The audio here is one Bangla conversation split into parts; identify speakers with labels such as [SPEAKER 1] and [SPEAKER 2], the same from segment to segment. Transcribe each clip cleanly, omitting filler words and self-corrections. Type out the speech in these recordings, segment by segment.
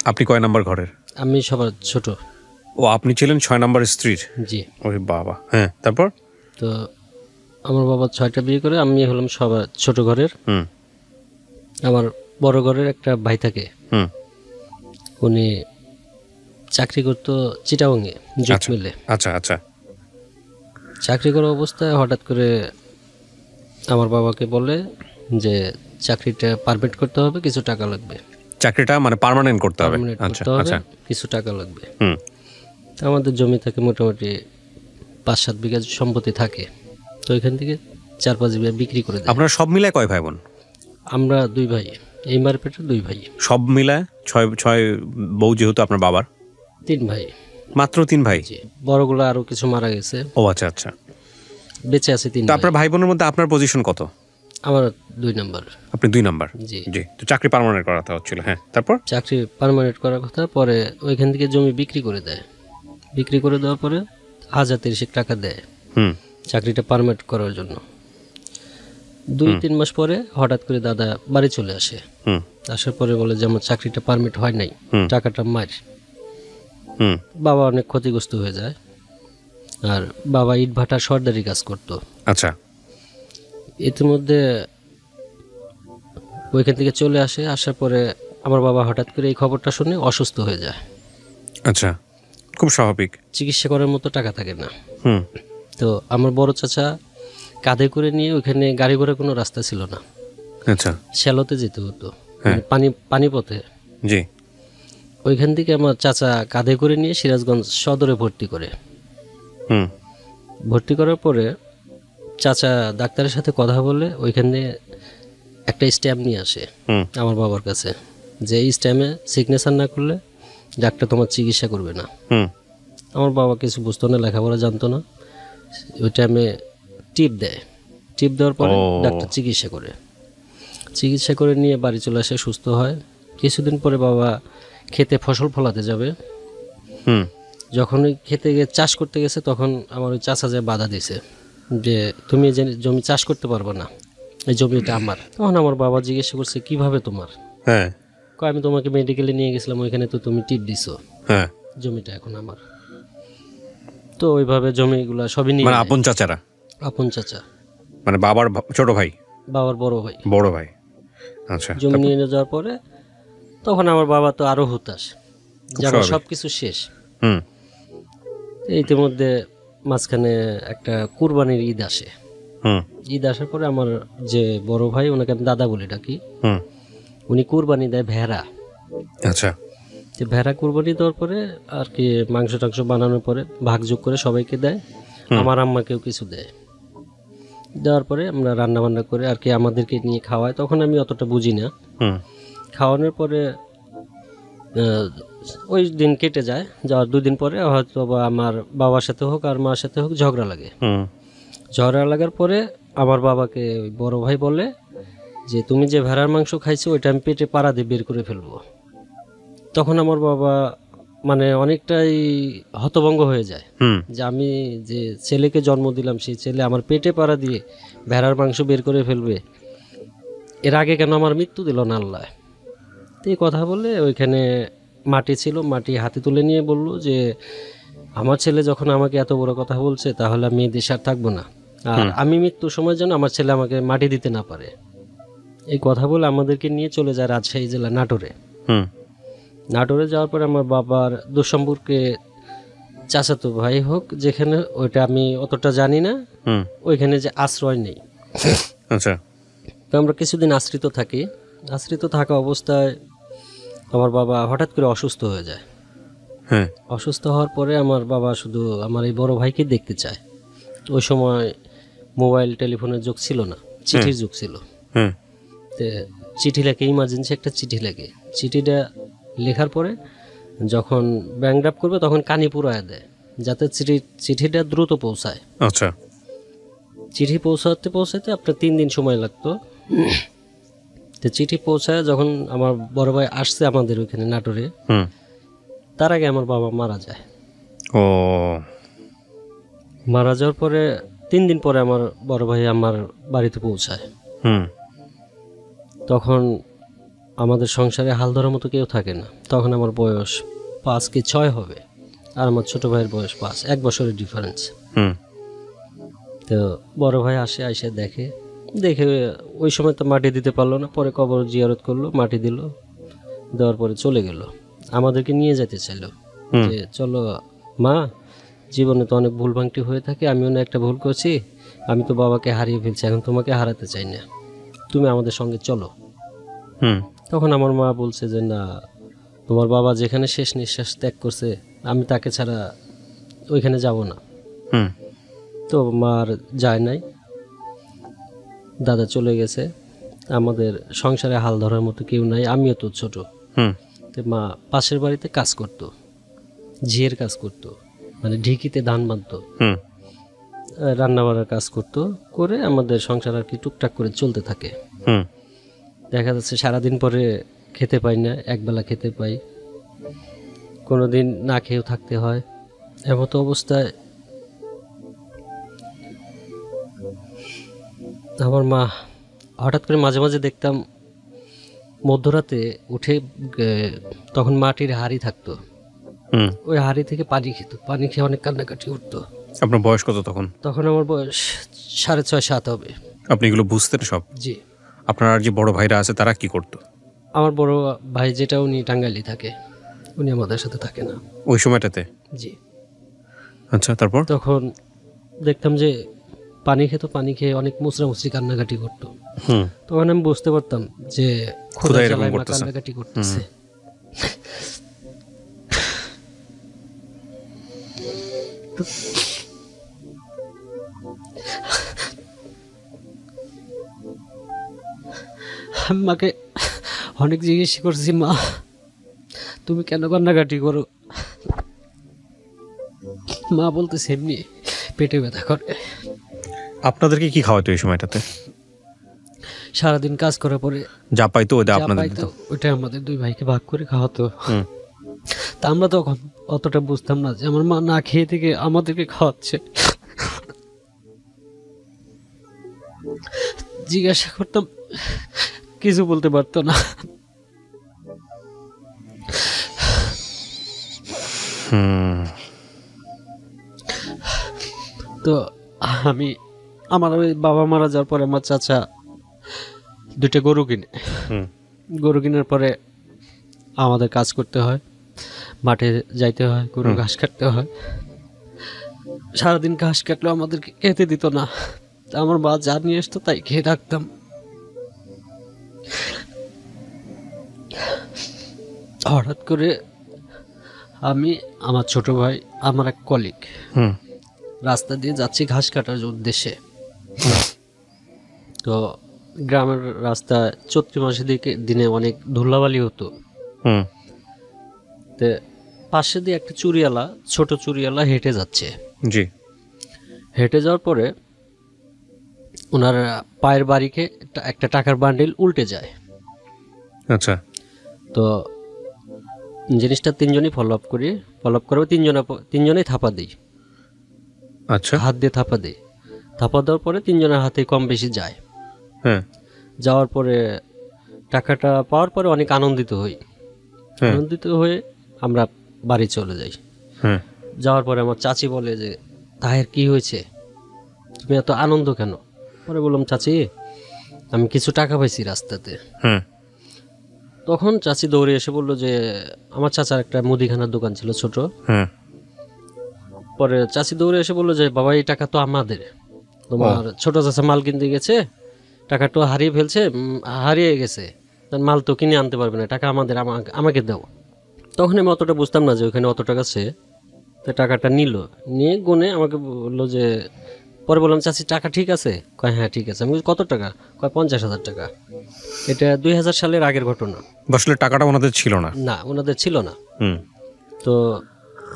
[SPEAKER 1] আপনি কয় নাম্বার ঘরের?
[SPEAKER 2] আমি সবার ছোট।
[SPEAKER 1] ও, আপনি ছিলেন 6 নাম্বার স্ত্রীর?
[SPEAKER 2] জি।
[SPEAKER 1] ওরে বাবা, হ্যাঁ, তারপর?
[SPEAKER 2] তো আমার বাবা 6টা বিয়ে করে, আমি হলাম সবার ছোট ঘরের। আমার বড় ঘরের একটা ভাই থাকে, উনি চাকরি করতো চিটাগংয়ে জুট মিলে।
[SPEAKER 1] আচ্ছা আচ্ছা।
[SPEAKER 2] চাকরি করা অবস্থায় হঠাৎ করে আমার বাবাকে বলে যে চাকরিটা পারমিট করতে হবে, কিছু টাকা লাগবে।
[SPEAKER 1] চাকরিটা মানে পার্মানেন্ট করতে হবে?
[SPEAKER 2] আচ্ছা আচ্ছা, কিছু টাকা লাগবে। আমাদের জমি থাকে মোটামুটি 5-7 বিঘা সম্পত্তি থাকে, তো এখান থেকে 4-5 বিঘা বিক্রি করে দেয়।
[SPEAKER 1] আপনারা সব মিলায় কয় ভাই বোন?
[SPEAKER 2] আমরা 2 ভাই, এই মারপেটের 2 ভাই।
[SPEAKER 1] সব মিলায় 6 বউ যেহেতু আপনার বাবার?
[SPEAKER 2] 3 ভাই।
[SPEAKER 1] মাত্র 3 ভাই?
[SPEAKER 2] জি, বড়গুলো আরো কিছু মারা গেছে।
[SPEAKER 1] ও আচ্ছা আচ্ছা,
[SPEAKER 2] বেঁচে আছে 3
[SPEAKER 1] তো
[SPEAKER 2] ভাই।
[SPEAKER 1] আপনার ভাই বোনের মধ্যে আপনার পজিশন কত?
[SPEAKER 2] আমার 2 নাম্বার।
[SPEAKER 1] আপনি 2 নাম্বার?
[SPEAKER 2] জি
[SPEAKER 1] জি। তো চাকরি পার্মানেন্ট করা কথা হচ্ছিল, হ্যাঁ, তারপর?
[SPEAKER 2] চাকরি পার্মানেন্ট করার কথা, পরে ওইখান থেকে জমি বিক্রি করে দেয়। বিক্রি করে দেওয়ার পরে 1030 টাকা দেয় চাকরিটা পার্মানেন্ট করার জন্য। 2-3 মাস পরে হঠাৎ করে দাদা বাড়ি চলে আসে। আসার পরে বলে যে আমার চাকরিটা পারমিট হয় নাই, টাকাটা মার। বাবা অনেক ক্ষতিগ্রস্ত হয়ে যায়। আর বাবা ইট ভাটা সর্দারি কাজ করতো।
[SPEAKER 1] আচ্ছা।
[SPEAKER 2] ইতিমধ্যে ওইখান থেকে চলে আসে। আসার পরে আমার বাবা হঠাৎ করে এই খবরটা শুনে অসুস্থ হয়ে যায়।
[SPEAKER 1] আচ্ছা, খুব স্বাভাবিক।
[SPEAKER 2] চিকিৎসা করার মতো টাকা থাকে না। তো আমার বড় চাচা কাঁধে করে নিয়ে, ওইখানে গাড়ি ঘোড়ার কোনো রাস্তা ছিল না।
[SPEAKER 1] আচ্ছা।
[SPEAKER 2] শ্যালোতে যেতে হতো, পানিপথে।
[SPEAKER 1] জি।
[SPEAKER 2] ওইখান থেকে আমার চাচা কাঁধে করে নিয়ে সিরাজগঞ্জ সদরে ভর্তি করে। ভর্তি করার পরে চাচা ডাক্তারের সাথে কথা বলে ওইখানে একটা স্ট্যাম্প নিয়ে আসে আমার বাবার কাছে, যে এই স্ট্যাম্পে সিগনেচার না করলে ডাক্তার তোমার চিকিৎসা করবে না। আমার বাবা কিছু বুঝতো না, লেখাপড়া জানতো না। ওই টাইমে টিপ দেয়। টিপ দেওয়ার পরে ডাক্তার চিকিৎসা করে নিয়ে বাড়ি চলে আসে, সুস্থ হয়। কিছুদিন পরে বাবা খেতে ফসল ফলাতে যাবে। যখন ওই খেতে গিয়ে চাষ করতে গেছে, তখন আমার ওই চাচা যে বাধা দিছে যে তুমি যে জমি চাষ করতে পারবে না, এই জমিটা আমার। তখন আমার বাবা জিজ্ঞাসা করছে কিভাবে তোমার?
[SPEAKER 1] হ্যাঁ।
[SPEAKER 2] আমি তোমাকে মেডিকেলে নিয়ে গেছিলাম, ওইখানে তো তুমি টিপ দিছো, জমিটা এখন আমার। তো ওইভাবে জমিগুলা সবই নিয়ে,
[SPEAKER 1] মানে আপন চাচারা?
[SPEAKER 2] আপন চাচা
[SPEAKER 1] মানে বাবার ছোট ভাই?
[SPEAKER 2] বাবার বড় ভাই।
[SPEAKER 1] বড় ভাই, আচ্ছা।
[SPEAKER 2] জমি নিয়ে যাওয়ার পরে তখন আমার বাবা তো আরো হুতাশ, যেমন সবকিছু শেষ। ইতিমধ্যে মাঝখানে একটা কুরবানির ঈদ আসে। ঈদ আসার পরে আমার যে বড় ভাই, ওনাকে আমি দাদা বলে ডাকি, উনি কুরবানি দেয় ভেড়া।
[SPEAKER 1] আচ্ছা।
[SPEAKER 2] ভেড়া কুরবানি দেওয়ার পরে আর কি মাংস টাংস বানানোর পরে ভাগযোগ করে সবাইকে দেয়, আমার আম্মাকেও কিছু দেয়। দেওয়ার পরে আমরা রান্না বান্না করে আর কি আমাদেরকে নিয়ে খাওয়ায়। তখন আমি অতটা বুঝি না। খাওয়ানোর পরে ওই দিন কেটে যায়। যাওয়ার 2 দিন পরে হয়তো বা আমার বাবার সাথে হোক আর মার সাথে হোক ঝগড়া লাগে। ঝগড়া লাগার পরে আমার বাবাকে ওই বড় ভাই বলে যে তুমি যে ভেড়ার মাংস খাইছো ওইটা আমি পেটে পাড়া দিয়ে বের করে ফেলবো। তখন আমার বাবা মানে অনেকটাই হতভঙ্গ হয়ে যায় যে আমি যে ছেলেকে জন্ম দিলাম, সেই ছেলে আমার পেটে পাড়া দিয়ে ভেড়ার মাংস বের করে ফেলবে, এর আগে কেন আমার মৃত্যু দিল না আল্লাহ। তো এই কথা বলে ওইখানে মাটি ছিল, মাটি হাতে তুলে নিয়ে বলল যে আমার ছেলে যখন আমাকে এত বড় কথা বলছে, তাহলে আমি এই দেশে আর থাকবো না, আর আমি মৃত্যুর সময় যেন আমার ছেলে আমাকে মাটি দিতে না পারে। এই কথা বলে আমাদেরকে নিয়ে চলে যায় রাজশাহী জেলা নাটোরে। নাটোরে যাওয়ার পরে আমার বাবার দুঃসম্পর্কে চাচাতো ভাই হোক যেখানে, ওইটা আমি অতটা জানি না, ওইখানে যে আশ্রয় নেই।
[SPEAKER 1] আচ্ছা।
[SPEAKER 2] তো আমরা কিছুদিন আশ্রিত থাকি। আশ্রিত থাকা অবস্থায় আমার বাবা হঠাৎ করে অসুস্থ হয়ে যায়। অসুস্থ হওয়ার পরে আমার বাবা শুধু আমার এই বড় ভাইকে দেখতে চায়। ওই সময় মোবাইল টেলিফোনের যুগ ছিল না, চিঠির যুগ ছিল। তো চিঠি লেখে, ইমার্জেন্সি একটা চিঠি লেখে। চিঠিটা লেখার পরে যখন ব্যাংক ড্রাফট করবে তখন কানি পুরায় দেয়, যাতে চিঠিটা দ্রুত পৌঁছায়।
[SPEAKER 1] আচ্ছা।
[SPEAKER 2] চিঠি পৌঁছাতে আপনার 3 দিন সময় লাগতো। তো চিঠি পৌঁছায় যখন আমার বড় ভাই আসছে আমাদের ওইখানে নাটোরে, তার আগে আমার বাবা মারা যায়। মারা যাওয়ার পরে 3 দিন পরে আমার বড় ভাই আমার বাড়িতে পৌঁছায়। তখন আমাদের সংসারে হাল ধরার মতো কেউ থাকে না। তখন আমার বয়স 5 কি 6 হবে, আর আমার ছোট ভাইয়ের বয়স 5, 1 বছরের ডিফারেন্স।
[SPEAKER 1] হুম
[SPEAKER 2] তো বড় ভাই আইসে দেখে ওই সময় তো মাটি দিতে পারলো না, পরে কবর জিয়ারত করলো, মাটি দিল, দেওয়ার পরে চলে গেল। আমাদেরকে নিয়ে যেতে চাইলো যে চলো মা, জীবনে তো অনেক ভুল ভাঙটি হয়ে থাকে, আমিও না একটা ভুল করছি, আমি তো বাবাকে হারিয়ে ফেলছি, এখন তোমাকে হারাতে চাই না, তুমি আমাদের সঙ্গে চলো।
[SPEAKER 1] হুম
[SPEAKER 2] তখন আমার মা বলছে যে না, তোমার বাবা যেখানে শেষ নিঃশ্বাস ত্যাগ করছে আমি তাকে ছাড়া ওইখানে যাব না।
[SPEAKER 1] হুম
[SPEAKER 2] তো মার যায় নাই, দাদা চলে গেছে, আমাদের সংসারে হাল ধরার মতো কেউ নাই, আমিও তো ছোট।
[SPEAKER 1] হুম
[SPEAKER 2] তো মা পাশের বাড়িতে কাজ করতো, ঝিয়ের কাজ করতো, মানে ঢিকিতে ধান বাঁধতো,
[SPEAKER 1] হুম
[SPEAKER 2] রান্না বান্নার কাজ করতো, করে আমাদের সংসার আর কি টুকটাক করে চলতে থাকে।
[SPEAKER 1] হুম
[SPEAKER 2] দেখা যাচ্ছে সারাদিন পরে খেতে পাই না, একবেলা খেতে পাই, কোনো দিন না খেয়েও থাকতে হয়। এমতো অবস্থায় আমার মা হঠাৎ করে মাঝে মাঝে দেখতাম মধ্যরাতে উঠে তখন মাটির হাঁড়ি থাকতো,
[SPEAKER 1] হুম
[SPEAKER 2] ওই হাঁড়ি থেকে পানি খেত, পানি খেয়ে অনেক কান্নাকাটি উঠতো।
[SPEAKER 1] আপনার বয়স কত তখন?
[SPEAKER 2] তখন আমার বয়স 6.5-7 হবে।
[SPEAKER 1] আপনি এগুলো বুঝতেন সব?
[SPEAKER 2] জি।
[SPEAKER 1] আপনার আর যে বড় ভাইরা আছে তারা কি করতো?
[SPEAKER 2] আমার বড় ভাই যেটা, উনি টাঙ্গাইলে থাকে, উনি আমাদের সাথে থাকে না
[SPEAKER 1] ওই সময়টাতে?
[SPEAKER 2] জি।
[SPEAKER 1] আচ্ছা, তারপর?
[SPEAKER 2] তখন দেখতাম যে পানি খেত, পানি খেয়ে অনেক মুচড়ামুচড়ি কান্নাকাটি করতো।
[SPEAKER 1] হুম
[SPEAKER 2] তখন আমি বুঝতে পারতাম যে
[SPEAKER 1] ক্ষুধা এরকম
[SPEAKER 2] জ্বালায় মা
[SPEAKER 1] করতেছে।
[SPEAKER 2] কান্নাকাটি করতেছে। আমি মাকে অনেক জিজ্ঞেস করছি, মা তুমি কেন কান্নাকাটি করো? মা বলতেছে এমনি পেটে ব্যথা করে।
[SPEAKER 1] আপনাদেরকে কি খাওয়াতো এই সময়টাতে?
[SPEAKER 2] সারাদিন কাজ করার পরে
[SPEAKER 1] যা পাইতো ওটা
[SPEAKER 2] যা
[SPEAKER 1] আপনাদের
[SPEAKER 2] পাইতো
[SPEAKER 1] দিত?
[SPEAKER 2] ওইটা আমাদের 2 ভাইকে ভাগ করে খাওয়াতো।
[SPEAKER 1] হুম
[SPEAKER 2] তা আমরা তখন অতটা বুঝতাম না যে আমার মা না খেয়ে থেকে আমাদেরকে খাওয়াচ্ছে। জিজ্ঞাসা করতাম, কিছু বলতে পারতো না।
[SPEAKER 1] হুম
[SPEAKER 2] তো আমার ওই বাবা মারা যাওয়ার পরে আমার চাচা 2টা গরু কিনে।
[SPEAKER 1] হুম
[SPEAKER 2] গরু কেনার পরে আমাদের কাজ করতে হয়, মাঠে যাইতে হয়, গরু ঘাস কাটতে হয়। সারাদিন ঘাস কাটলেও আমাদেরকে খেতে দিত না, তা আমার মা যা নিয়ে আসতো তাই খেয়ে থাকতাম। হঠাৎ করে আমি, আমার ছোট ভাই, আমার এক কলিগ
[SPEAKER 1] হুম
[SPEAKER 2] রাস্তা দিয়ে যাচ্ছি ঘাস কাটার উদ্দেশ্যে। তো গ্রামের রাস্তা চৈত্র মাসের দিনে অনেক ধুলাবালি হতো।
[SPEAKER 1] হুম
[SPEAKER 2] তো পাশে দিয়ে একটা চুরিয়ালা, ছোট চুরিয়ালা হেঁটে যাচ্ছে।
[SPEAKER 1] জি।
[SPEAKER 2] হেঁটে যাওয়ার পরে ওনার পায়ের বাড়িকে একটা টাকার বান্ডিল উল্টে যায়।
[SPEAKER 1] আচ্ছা।
[SPEAKER 2] তো জিনিসটা 3জনই ফলো আপ করে তিনজনেই থাপা দিই,
[SPEAKER 1] আচ্ছা।
[SPEAKER 2] হাত দিয়ে থাপা দিই। থাপা দেওয়ার পরে 3জনের হাতে কম বেশি যায়।
[SPEAKER 1] হ্যাঁ
[SPEAKER 2] যাওয়ার পরে টাকাটা পাওয়ার পরে অনেক আনন্দিত হই।
[SPEAKER 1] হ্যাঁ
[SPEAKER 2] আনন্দিত হয়ে আমরা বাড়ি চলে যাই।
[SPEAKER 1] হ্যাঁ
[SPEAKER 2] যাওয়ার পরে আমার চাচি বলে যে, তাহের কি হয়েছে, তুমি এত আনন্দ কেন? পরে বললাম, চাচি আমি কিছু টাকা পাইছি রাস্তাতে।
[SPEAKER 1] হ্যাঁ
[SPEAKER 2] তখন চাচি দৌড়ে এসে বললো যে, আমার চাচার একটা মুদিখানার দোকান ছিল ছোট।
[SPEAKER 1] হ্যাঁ
[SPEAKER 2] পরে চাচি দৌড়ে এসে বললো যে, বাবা এই টাকা তো আমাদের, তোমার ছোট চাচা মাল কিনতে গেছে, টাকাটা হারিয়ে ফেলছে, হারিয়ে গেছে, তার মাল তো কিনে আনতে পারবে না, টাকা আমাদের, আমাকে দাও। তখন আমি অতটা বুঝতাম না যে ওখানে অত টাকা আছে। তো টাকাটা নিয়ে গুনে আমাকে বললো যে, পরে বললাম, চাচি টাকা ঠিক আছে? কয় হ্যাঁ ঠিক আছে। আমি বলছি, কত টাকা? কয় 50,000 টাকা। এটা 2000 সালের আগের ঘটনা।
[SPEAKER 1] আসলে টাকাটা ওনাদের ছিল না?
[SPEAKER 2] না, ওনাদের ছিল না।
[SPEAKER 1] হুম
[SPEAKER 2] তো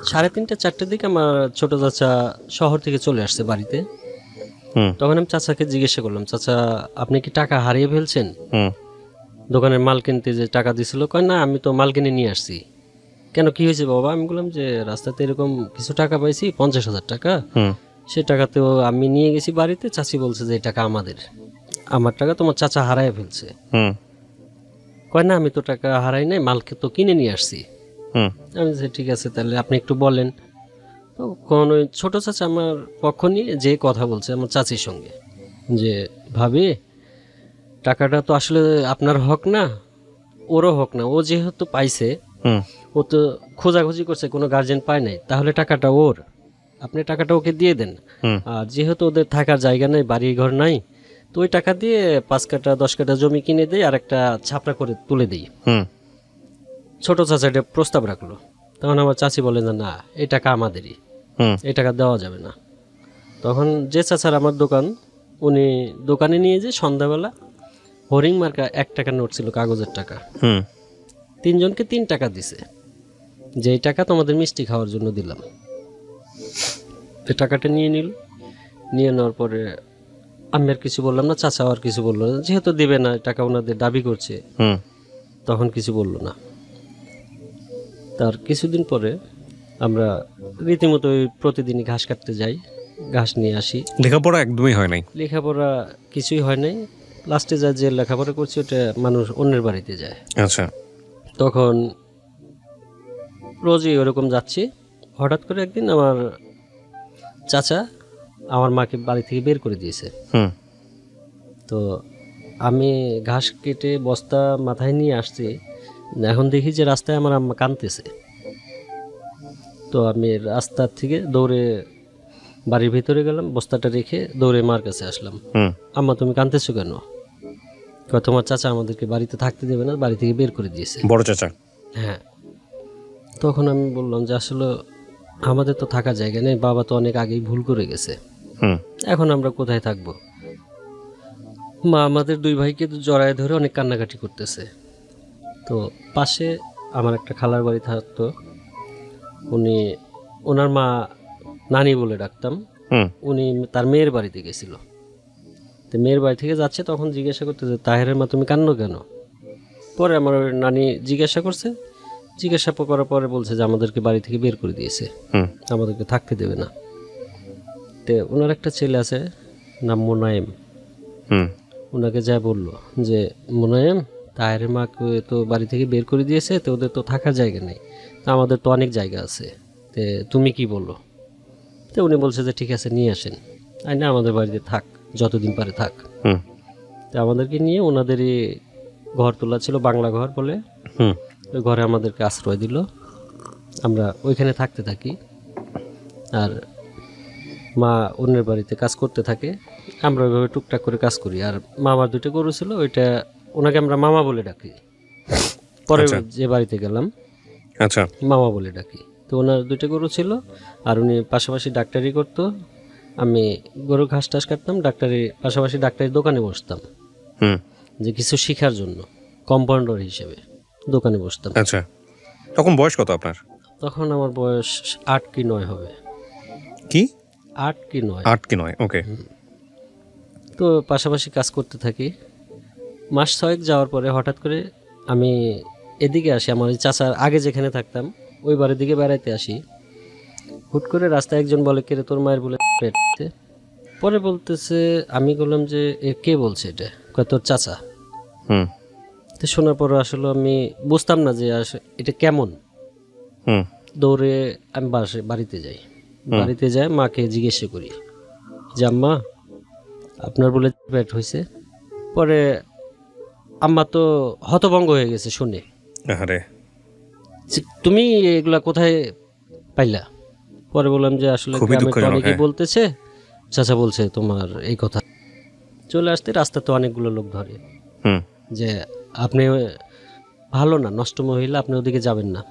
[SPEAKER 2] 3:30-4টার দিকে আমার ছোট চাচা শহর থেকে চলে আসছে বাড়িতে।
[SPEAKER 1] হুম
[SPEAKER 2] তখন আমি চাচাকে জিজ্ঞাসা করলাম, চাচা আপনি কি টাকা হারিয়ে ফেলছেন?
[SPEAKER 1] হুম
[SPEAKER 2] দোকানের মাল কিনতে যে টাকা দিছিল? কয় না, আমি তো মাল কিনে নিয়ে আসছি। কেন, কি হয়েছে বাবা? আমি বললাম যে, রাস্তাতে এরকম কিছু টাকা পাইছি, 50,000 টাকা,
[SPEAKER 1] হুম
[SPEAKER 2] সে টাকাতেও আমি নিয়ে গেছি বাড়িতে, চাচি বলছে যে এই টাকা আমাদের, আমার টাকা তোমার চাচা হারায় ফেলছে।
[SPEAKER 1] হুম
[SPEAKER 2] কয় না আমি তো টাকা হারাই নাই, মালকে তো কিনে নিয়ে আসছি।
[SPEAKER 1] হুম
[SPEAKER 2] আমি বলছি, ঠিক আছে তাহলে আপনি একটু বলেন। তো কোন ওই ছোটো চাচা আমার পক্ষ নিয়ে যে কথা বলছে আমার চাচির সঙ্গে, যে ভাবি টাকাটা তো আসলে আপনার হক না, ওরও হক না। ও যেহেতু পাইছে,
[SPEAKER 1] হুম
[SPEAKER 2] ও তো খোঁজাখুঁজি করছে, কোনো গার্জেন পায় নাই, তাহলে টাকাটা ওর, আপনি টাকাটা ওকে দিয়ে দেন।
[SPEAKER 1] হুম
[SPEAKER 2] আর যেহেতু ওদের থাকার জায়গা নেই, বাড়ি ঘর নাই, তো ওই টাকা দিয়ে 5 কাঠা 10 কাঠা জমি কিনে দেই আর একটা ছাপড়া করে তুলে দিই।
[SPEAKER 1] হুম
[SPEAKER 2] ছোট চাচা এটা প্রস্তাব রাখলো। তখন আমার চাচি বলেন যে না, এই টাকা আমাদেরই,
[SPEAKER 1] হুম
[SPEAKER 2] এই টাকা দেওয়া যাবে না। তখন যে চাচার আমার দোকান, উনি দোকানে নিয়ে যে সন্ধ্যাবেলা হরিং মার্কা 1 টাকার নোট ছিল, কাগজের টাকা,
[SPEAKER 1] হুম
[SPEAKER 2] 3 জনকে 3 টাকা দিছে, যে এই টাকা তোমাদের মিষ্টি খাওয়ার জন্য দিলাম। এই টাকাটা নিয়ে নিল। নিয়ে নেওয়ার পরে আমি আর কিছু বললাম না, চাচাও আর কিছু বললো না, যেহেতু দেবে না, টাকা ওনাদের দাবি করছে,
[SPEAKER 1] হুম
[SPEAKER 2] তখন কিছু বললো না। তার কিছুদিন পরে আমরা রীতিমতো ওই প্রতিদিনই ঘাস কাটতে যাই, ঘাস নিয়ে আসি।
[SPEAKER 1] লেখাপড়া একদমই হয় নাই?
[SPEAKER 2] লেখাপড়া কিছুই হয় নাই। লাস্টে যা যে লেখাপড়া করছে ওটা মানুষ অন্যের বাড়িতে যায়।
[SPEAKER 1] আচ্ছা।
[SPEAKER 2] তখন রোজই ওরকম যাচ্ছি। হঠাৎ করে একদিন আমার চাচা আমার মাকে বাড়ি থেকে বের করে দিয়েছে।
[SPEAKER 1] হুম
[SPEAKER 2] তো আমি ঘাস কেটে বস্তা মাথায় নিয়ে আসছি, এখন দেখি যে রাস্তায় আমার আম্মা কাঁদতেছে। তো আমি রাস্তার থেকে দৌড়ে বাড়ির ভিতরে গেলাম, বস্তাটা রেখে দৌড়ে মার কাছে আসলাম।
[SPEAKER 1] হুম
[SPEAKER 2] আম্মা তুমি কাঁদতেছো কেন? কয় তোমার চাচা আমাদেরকে বাড়িতে থাকতে দেবে না, বাড়ি থেকে বের করে দিয়েছে।
[SPEAKER 1] বড় চাচা?
[SPEAKER 2] হ্যাঁ। তখন আমি বললাম যে আসলে আমাদের তো থাকার জায়গা নেই, বাবা তো অনেক আগেই ভুল করে গেছে,
[SPEAKER 1] হুম
[SPEAKER 2] এখন আমরা কোথায় থাকবো? মা আমাদের 2 ভাইকে জড়ায় ধরে অনেক কান্নাকাটি করতেছে। তো পাশে আমার একটা খালার বাড়ি থাকতো, উনি, ওনার মা নানি বলে ডাকতাম,
[SPEAKER 1] হুম
[SPEAKER 2] উনি তার মেয়ের বাড়িতে গেছিল। তো মেয়ের বাড়ি থেকে যাচ্ছে, তখন জিজ্ঞাসা করতেছে তাহেরের মা তুমি কান্নো কেন? পরে আমার ওই নানি জিজ্ঞাসা করছে, জিজ্ঞাসা করার পরে বলছে যে আমাদেরকে বাড়ি থেকে বের করে দিয়েছে,
[SPEAKER 1] হুম
[SPEAKER 2] আমাদেরকে থাকতে দেবে না। তো ওনার একটা ছেলে আছে নাম মোনায়েম,
[SPEAKER 1] হুম
[SPEAKER 2] ওনাকে যা বললো যে মোনায়েম তাহেরের মাকে তো বাড়ি থেকে বের করে দিয়েছে, তো ওদের তো থাকার জায়গা নেই, তো আমাদের তো অনেক জায়গা আছে, তে তুমি কি বলো? তো উনি বলছে যে ঠিক আছে নিয়ে আসেন, আর না আমাদের বাড়িতে থাক, যতদিন পারে থাক।
[SPEAKER 1] হুম
[SPEAKER 2] তো আমাদেরকে নিয়ে ওনাদেরই ঘর তোলা ছিল, বাংলা ঘর বলে,
[SPEAKER 1] হুম
[SPEAKER 2] ওই ঘরে আমাদেরকে আশ্রয় দিল। আমরা ওইখানে থাকতে থাকি, আর মা অন্যের বাড়িতে কাজ করতে থাকে, আমরা ওইভাবে টুকটাক করে কাজ করি। আর মামার 2টা গরু ছিল, ওইটা ওনাকে আমরা মামা বলে ডাকি। পরে যে বাড়িতে গেলাম
[SPEAKER 1] আচ্ছা।
[SPEAKER 2] মামা বলে ডাকি। তো ওনার 2টা গরু ছিল, আর উনি পাশাপাশি ডাক্তারি করতো। আমি গরু ঘাস টাস কাটতাম, পাশাপাশি ডাক্তারির দোকানে বসতাম,
[SPEAKER 1] হুম
[SPEAKER 2] যে কিছু শেখার জন্য কম্পাউন্ডার হিসেবে দোকানে বসতাম।
[SPEAKER 1] আচ্ছা। তখন বয়স কত আপনার?
[SPEAKER 2] তখন আমার বয়স 8 কি 9 হবে।
[SPEAKER 1] কি
[SPEAKER 2] 8 কি 9?
[SPEAKER 1] 8 কি 9? ওকে।
[SPEAKER 2] তো পাশাপাশি কাজ করতে থাকি। মাস 6 যাওয়ার পরে হঠাৎ করে আমি এদিকে আসি, আমার ওই চাচার আগে যেখানে থাকতাম ওই বাড়ির দিকে বেড়াইতে আসি। হুট করে রাস্তায় একজন বলে কে রে তোর মায়ের বলে পেটতে। পরে বলতেছে, আমি বললাম যে কে বলছে এটা? কয় তোর চাচা।
[SPEAKER 1] হুম
[SPEAKER 2] তো শোনার পর আসলে আমি বুঝতাম না যে এটা কেমন।
[SPEAKER 1] হুম
[SPEAKER 2] দৌড়ে আমি বাড়িতে যাই। বাড়িতে যাই মাকে জিজ্ঞেস করি যে আম্মা আপনার বলে পেট হয়েছে। পরে আম্মা তো হতভঙ্গ হয়ে গেছে শুনে,
[SPEAKER 1] আরে
[SPEAKER 2] যে তুমি এগুলা কোথায় পাইলা? পরে বললাম যে আসলে
[SPEAKER 1] খুবই
[SPEAKER 2] গ্রামে তো
[SPEAKER 1] দুঃখজনক।
[SPEAKER 2] অনেকেই
[SPEAKER 1] হ্যাঁ।
[SPEAKER 2] বলতেছে, চাচা বলছে তোমার এই কথা। চলে আসতে রাস্তাতে অনেকগুলো লোক ধরে
[SPEAKER 1] হুম
[SPEAKER 2] যে আপনি ভালো না, নষ্ট মহিলা, আপনি ওদিকে যাবেন না।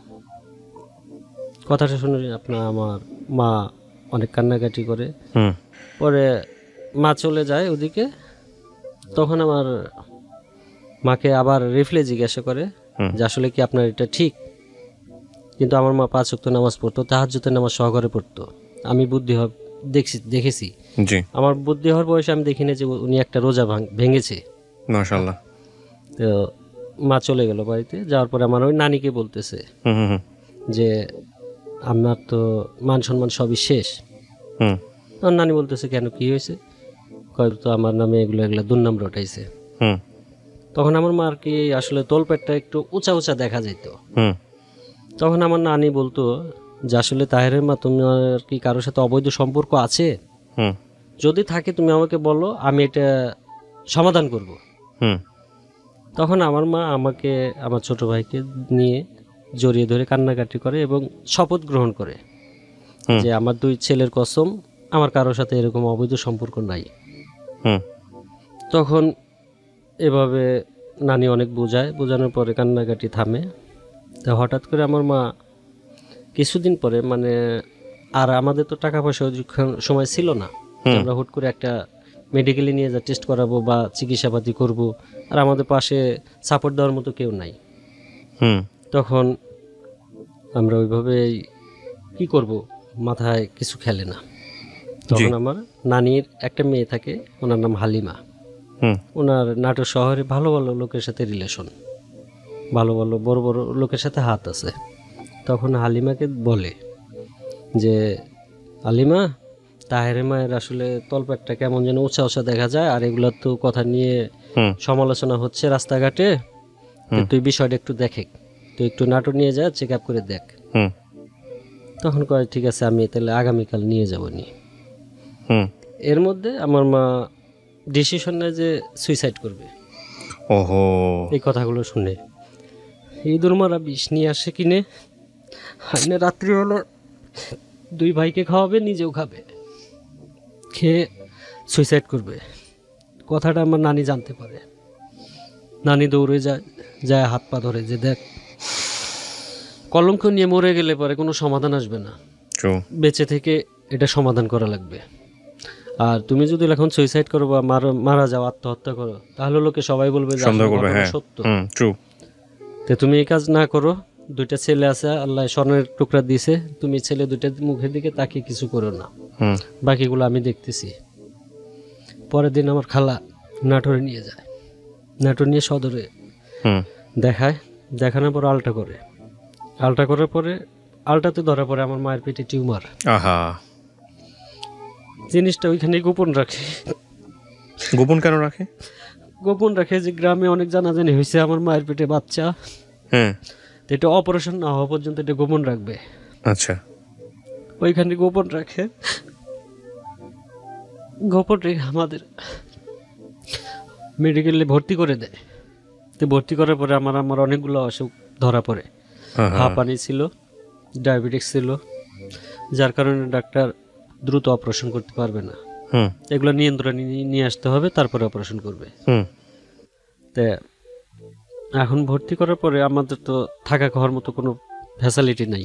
[SPEAKER 2] কথাটা শুনে আমার মা অনেক কান্নাকাটি করে।
[SPEAKER 1] হুম
[SPEAKER 2] পরে মা চলে যায় ওদিকে। তখন আমার মাকে আবার রিফলে জিজ্ঞাসা করে যে আসলে কি আপনার এটা ঠিক? কিন্তু আমার মা 5 ওয়াক্ত নামাজ পড়তো, তাহাজ্জুদের নামাজ সহকারে পড়তো। আমি দেখেছি,
[SPEAKER 1] জি
[SPEAKER 2] আমার বুদ্ধি হওয়ার বয়সে আমি দেখিনি যে উনি একটা রোজা ভেঙেছে।
[SPEAKER 1] মাশাআল্লাহ।
[SPEAKER 2] তো মা চলে গেল বাড়িতে। যাওয়ার পরে আমার ওই নানিকে বলতেছে
[SPEAKER 1] হুম হুম হুম
[SPEAKER 2] যে আপনার তো মান সম্মান সবই শেষ।
[SPEAKER 1] হুম
[SPEAKER 2] আমার নানি বলতেছে কেন, কি হয়েছে? হয়তো আমার নামে এগুলা দুর্নাম রটাইছে।
[SPEAKER 1] হুম
[SPEAKER 2] তখন আমার মার কি আসলে তলপেটটা একটু উঁচা উঁচা দেখা যেত।
[SPEAKER 1] হুম
[SPEAKER 2] তখন আমার নানি বলতো যে আসলে তাহেরের মা, তোমার কি কারোর সাথে অবৈধ সম্পর্ক আছে?
[SPEAKER 1] হুম
[SPEAKER 2] যদি থাকে তুমি আমাকে বলো, আমি এটা সমাধান করব।
[SPEAKER 1] হুম
[SPEAKER 2] তখন আমার মা আমাকে, আমার ছোট ভাইকে নিয়ে জড়িয়ে ধরে কান্নাকাটি করে এবং শপথ গ্রহণ করে
[SPEAKER 1] হুম
[SPEAKER 2] যে আমার 2 ছেলের কসম, আমার কারোর সাথে এরকম অবৈধ সম্পর্ক নাই।
[SPEAKER 1] হুম
[SPEAKER 2] তখন এভাবে নানি অনেক বোঝানোর পরে কান্নাকাটি থামে। তো হঠাৎ করে আমার মা কিছুদিন পরে, মানে আর আমাদের তো টাকা পয়সা ওই সময় ছিল না যে আমরা হুট করে একটা মেডিকেলে নিয়ে যা টেস্ট করাবো বা চিকিৎসাপাতি করব, আর আমাদের পাশে সাপোর্ট দেওয়ার মতো কেউ নাই।
[SPEAKER 1] হুম
[SPEAKER 2] তখন আমরা ওইভাবে কি করব, মাথায় কিছু খেলে না। তখন আমার নানির একটা মেয়ে থাকে, ওনার নাম হালিমা।
[SPEAKER 1] হুম
[SPEAKER 2] ওনার নাটোর শহরে ভালো ভালো লোকের সাথে রিলেশন, ভালো ভালো বড় বড় লোকের সাথে হাত আছে। তখন হালিমাকে বলে যে, হালিমা, তাহেরের মায়ের আসলে তলপেটটা কেমন যেন উঁচা উঁচা দেখা যায়, আর এগুলোর তো কথা নিয়ে
[SPEAKER 1] হুম
[SPEAKER 2] সমালোচনা হচ্ছে রাস্তাঘাটে, তো তুই বিষয়টা একটু দেখে, তুই একটু নাটোর নিয়ে যা, চেক আপ করে দেখ।
[SPEAKER 1] হুম
[SPEAKER 2] তখন কয় ঠিক আছে, আমি তাহলে আগামীকাল নিয়ে যাব নি।
[SPEAKER 1] হুম
[SPEAKER 2] এর মধ্যে আমার মা ডিসিশন নেয় যে সুইসাইড করবে।
[SPEAKER 1] ওহো
[SPEAKER 2] এই কথাগুলো শুনে ইঁদুর মারা বিষ নিয়ে আসে কিনে, হাইনে রাত্রি হলে 2 ভাইকে খাওয়াবে, নিজেও খাবে, খেয়ে সুইসাইড করবে। কথাটা আমার নানি জানতে পারে। নানি দৌড়ে যায়, যায় হাত পা ধরে যে দেখ, কলঙ্ক নিয়ে মরে গেলে পরে কোনো সমাধান আসবে না,
[SPEAKER 1] ট্রু
[SPEAKER 2] বেঁচে থেকে এটা সমাধান করা লাগবে। আর তুমি যদি এখন সুইসাইড করো বা মারা যাও, আত্মহত্যা করো, তাহলে লোকে সবাই বলবে যে
[SPEAKER 1] সন্দেহ
[SPEAKER 2] আসলে
[SPEAKER 1] করবে,
[SPEAKER 2] ঘটনা
[SPEAKER 1] হ্যাঁ
[SPEAKER 2] সত্য।
[SPEAKER 1] ট্রু
[SPEAKER 2] তো তুমি এই কাজ না করো। 2টা ছেলে আছে, আল্লাহ স্বর্ণের টুকরা দিয়েছে, তুমি ছেলে 2টার মুখের দিকে তাকিয়ে কিছু করো না,
[SPEAKER 1] হুম
[SPEAKER 2] বাকিগুলো আমি দেখতেছি। পরের দিন আমার খালা নাটোরে নিয়ে যায়, নাটোর নিয়ে সদরে
[SPEAKER 1] হুম
[SPEAKER 2] দেখায়, দেখানোর পর আলটা করে, আলটা করার পরে আলটাতে ধরা পড়ে আমার মায়ের পেটে টিউমার।
[SPEAKER 1] আহা,
[SPEAKER 2] জিনিসটা ওইখানে গোপন রাখে।
[SPEAKER 1] গোপন কেন রাখে?
[SPEAKER 2] গোপন রাখে যে গ্রামে অনেক জানাজানি হয়েছে আমার মায়ের পেটে বাচ্চা,
[SPEAKER 1] হ্যাঁ
[SPEAKER 2] তো এটা অপারেশন না হওয়া পর্যন্ত এটা গোপন রাখবে।
[SPEAKER 1] আচ্ছা
[SPEAKER 2] ওইখানে গোপন রাখে, গোপন রেখে আমাদের মেডিকেলে ভর্তি করে দেয়। তো ভর্তি করার পরে আমার অনেকগুলো অসুখ ধরা পড়ে। হাঁপানি ছিল, ডায়াবেটিস ছিল, যার কারণে ডাক্তার দ্রুত অপারেশন করতে পারবে না,
[SPEAKER 1] হুম
[SPEAKER 2] এগুলো নিয়ন্ত্রণে নিয়ে আসতে হবে, তারপরে অপারেশন করবে।
[SPEAKER 1] হুম
[SPEAKER 2] তো এখন ভর্তি করার পরে আমাদের তো থাকা খাওয়ার মতো কোনো ফ্যাসিলিটি নাই।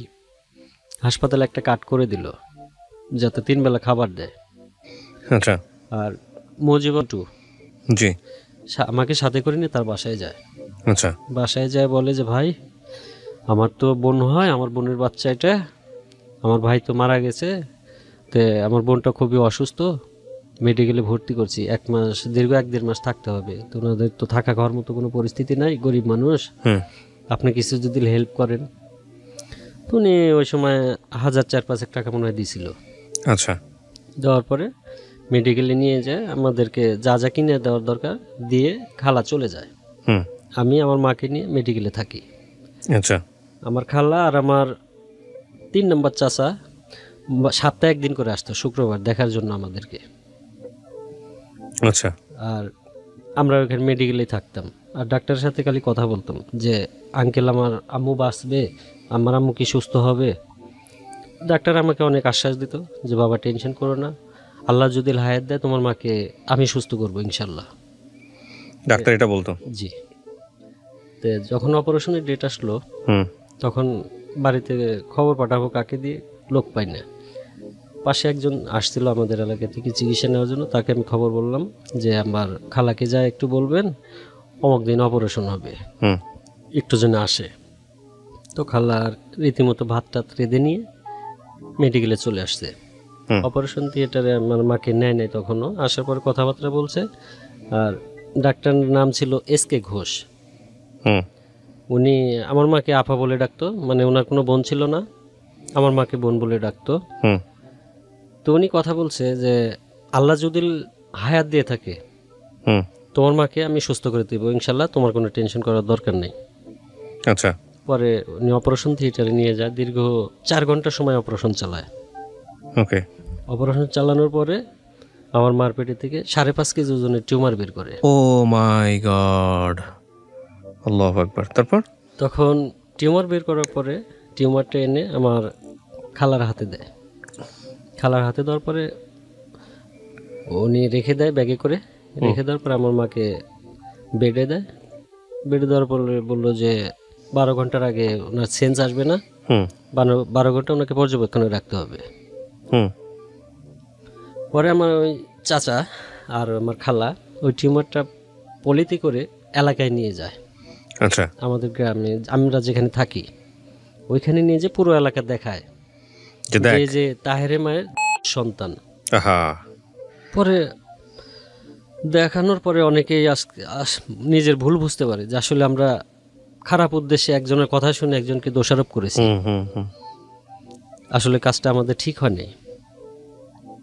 [SPEAKER 2] হাসপাতালে একটা কার্ড করে দিল যাতে 3 বেলা খাবার দেয়।
[SPEAKER 1] আচ্ছা
[SPEAKER 2] আর মজিবটু
[SPEAKER 1] জি
[SPEAKER 2] আমাকে সাথে করে নিয়ে তার বাসায় যায়।
[SPEAKER 1] আচ্ছা
[SPEAKER 2] বাসায় যায় বলে যে ভাই, আমার তো বোন হয়, আমার বোনের বাচ্চা এটা, আমার ভাই তো মারা গেছে, তো আমার বোনটা খুবই অসুস্থ, মেডিকেলে ভর্তি করছি, 1 মাস, দীর্ঘ 1-1.5 মাস থাকতে হবে, তো ওনাদের তো থাকা খাওয়ার মতো কোনো পরিস্থিতি নাই, গরিব মানুষ,
[SPEAKER 1] হুম
[SPEAKER 2] আপনি কিছু যদি হেল্প করেন। তো উনি ওই সময় 1,000-4,500 টাকা মনে হয় দিয়েছিল।
[SPEAKER 1] আচ্ছা
[SPEAKER 2] দেওয়ার পরে মেডিকেলে নিয়ে যায়, আমাদেরকে যা যা কিনে দেওয়ার দরকার দিয়ে খালা চলে যায়।
[SPEAKER 1] হুম
[SPEAKER 2] আমি আমার মাকে নিয়ে মেডিকেলে থাকি।
[SPEAKER 1] আচ্ছা
[SPEAKER 2] আমার খালা আর আমার 3 নম্বর চাচা সপ্তাহে 1 দিন করে আসতো শুক্রবার দেখার জন্য আমাদেরকে।
[SPEAKER 1] আচ্ছা
[SPEAKER 2] আর আমরা ওখানে মেডিকেলেই থাকতাম, আর ডাক্তারের সাথে খালি কথা বলতাম যে আঙ্কেল, আমার আম্মু বাঁচবে, আমার আম্মু কি সুস্থ হবে। ডাক্তার আমাকে অনেক আশ্বাস দিত যে বাবা টেনশন করো না, আল্লাহ যদি হায়াত দেয় তোমার মাকে আমি সুস্থ করবো ইনশাল্লাহ।
[SPEAKER 1] ডাক্তার এটা বলতো?
[SPEAKER 2] জি। তো যখন অপারেশনের ডেট আসলো,
[SPEAKER 1] হুম
[SPEAKER 2] তখন বাড়িতে খবর পাঠাবো কাকে দিয়ে, লোক পাই না। পাশে একজন আসছিল আমাদের এলাকা থেকে চিকিৎসা নেওয়ার জন্য, তাকে আমি খবর বললাম যে আমার খালাকে যায় একটু বলবেন অমুক দিন অপারেশন হবে,
[SPEAKER 1] হুম
[SPEAKER 2] একটু যেন আসে। তো খালার রীতিমতো ভাত টাত রেঁধে নিয়ে মেডিকেলে চলে আসছে। অপারেশন থিয়েটারে আমার মাকে নেয় নাই তখনও, আসার পর কথাবার্তা বলছে। আর ডাক্তারের নাম ছিল এসকে ঘোষ।
[SPEAKER 1] হুম
[SPEAKER 2] উনি আমার মাকে আপা বলে ডাকতো, মানে ওনার কোনো বোন ছিল না, আমার মাকে বোন বলে ডাকতো।
[SPEAKER 1] হুম
[SPEAKER 2] তো উনি কথা বলছে যে আল্লাহ যদি হায়াত দিয়ে থাকে,
[SPEAKER 1] হুম
[SPEAKER 2] তোমার মাকে আমি সুস্থ করে দেবো ইনশাল্লাহ, তোমার কোনো টেনশন করার দরকার নেই।
[SPEAKER 1] আচ্ছা।
[SPEAKER 2] পরে উনি অপারেশন থিয়েটারে নিয়ে যায়, দীর্ঘ 4 ঘন্টা সময় অপারেশন চালায়।
[SPEAKER 1] ওকে।
[SPEAKER 2] অপারেশন চালানোর পরে আমার মার পেটে থেকে 5.5 কেজি ওজনের টিউমার বের করে।
[SPEAKER 1] ও মাই গড, আল্লাহু আকবার। তারপর?
[SPEAKER 2] তখন টিউমার বের করার পরে টিউমারটা এনে আমার খালার হাতে দেয়। খালার হাতে দেওয়ার পরে উনি রেখে দেয় ব্যাগে করে। রেখে দেওয়ার পরে আমার মাকে বেডে দেয়। বেডে দেওয়ার পরে বললো যে 12 ঘন্টার আগে ওনার সেন্স আসবে না, 12 ঘন্টা ওনাকে পর্যবেক্ষণে রাখতে হবে। পরে আমার ওই চাচা আর আমার খালা ওই টিউমারটা পলিতে করে এলাকায় নিয়ে যায়।
[SPEAKER 1] আচ্ছা।
[SPEAKER 2] আমাদের গ্রামে আমরা যেখানে থাকি ওইখানে নিয়ে যে পুরো এলাকা দেখায় যে তাহেরে মায়ের সন্তান। পরে দেখানোর পরে অনেকেই নিজের ভুল বুঝতে পারে যে আসলে আমরা খারাপ উদ্দেশ্যে একজনের কথা শুনে একজনকে দোষারোপ করেছি। আসলে কাজটা আমাদের ঠিক হয়নি।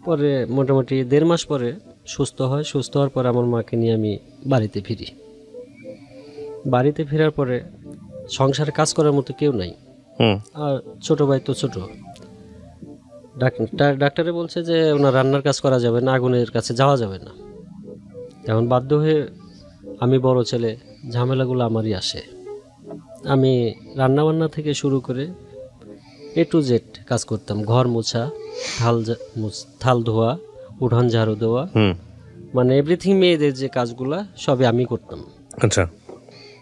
[SPEAKER 2] পরে মোটামুটি 1.5 মাস পরে সুস্থ হয়। সুস্থ হওয়ার পর আমার মাকে নিয়ে আমি বাড়িতে ফিরি। বাড়িতে ফেরার পরে সংসারে কাজ করার মতো কেউ নাই, আর ছোট ভাই তো ছোট। ডাক্তারে বলছে যে ওনার রান্নার কাজ করা যাবে না, আগুনের কাছে যাওয়া যাবে না। এখন বাধ্য হয়ে আমি বড় ছেলে, ঝামেলাগুলো আমারই আসে। আমি রান্নাবান্না থেকে শুরু করে A to Z কাজ করতাম। ঘর মোছা, থাল ধোয়া, উঠান ঝাড়ু দেওয়া, মানে এভরিথিং মেয়েদের যে কাজগুলা সবই আমি করতাম।
[SPEAKER 1] আচ্ছা।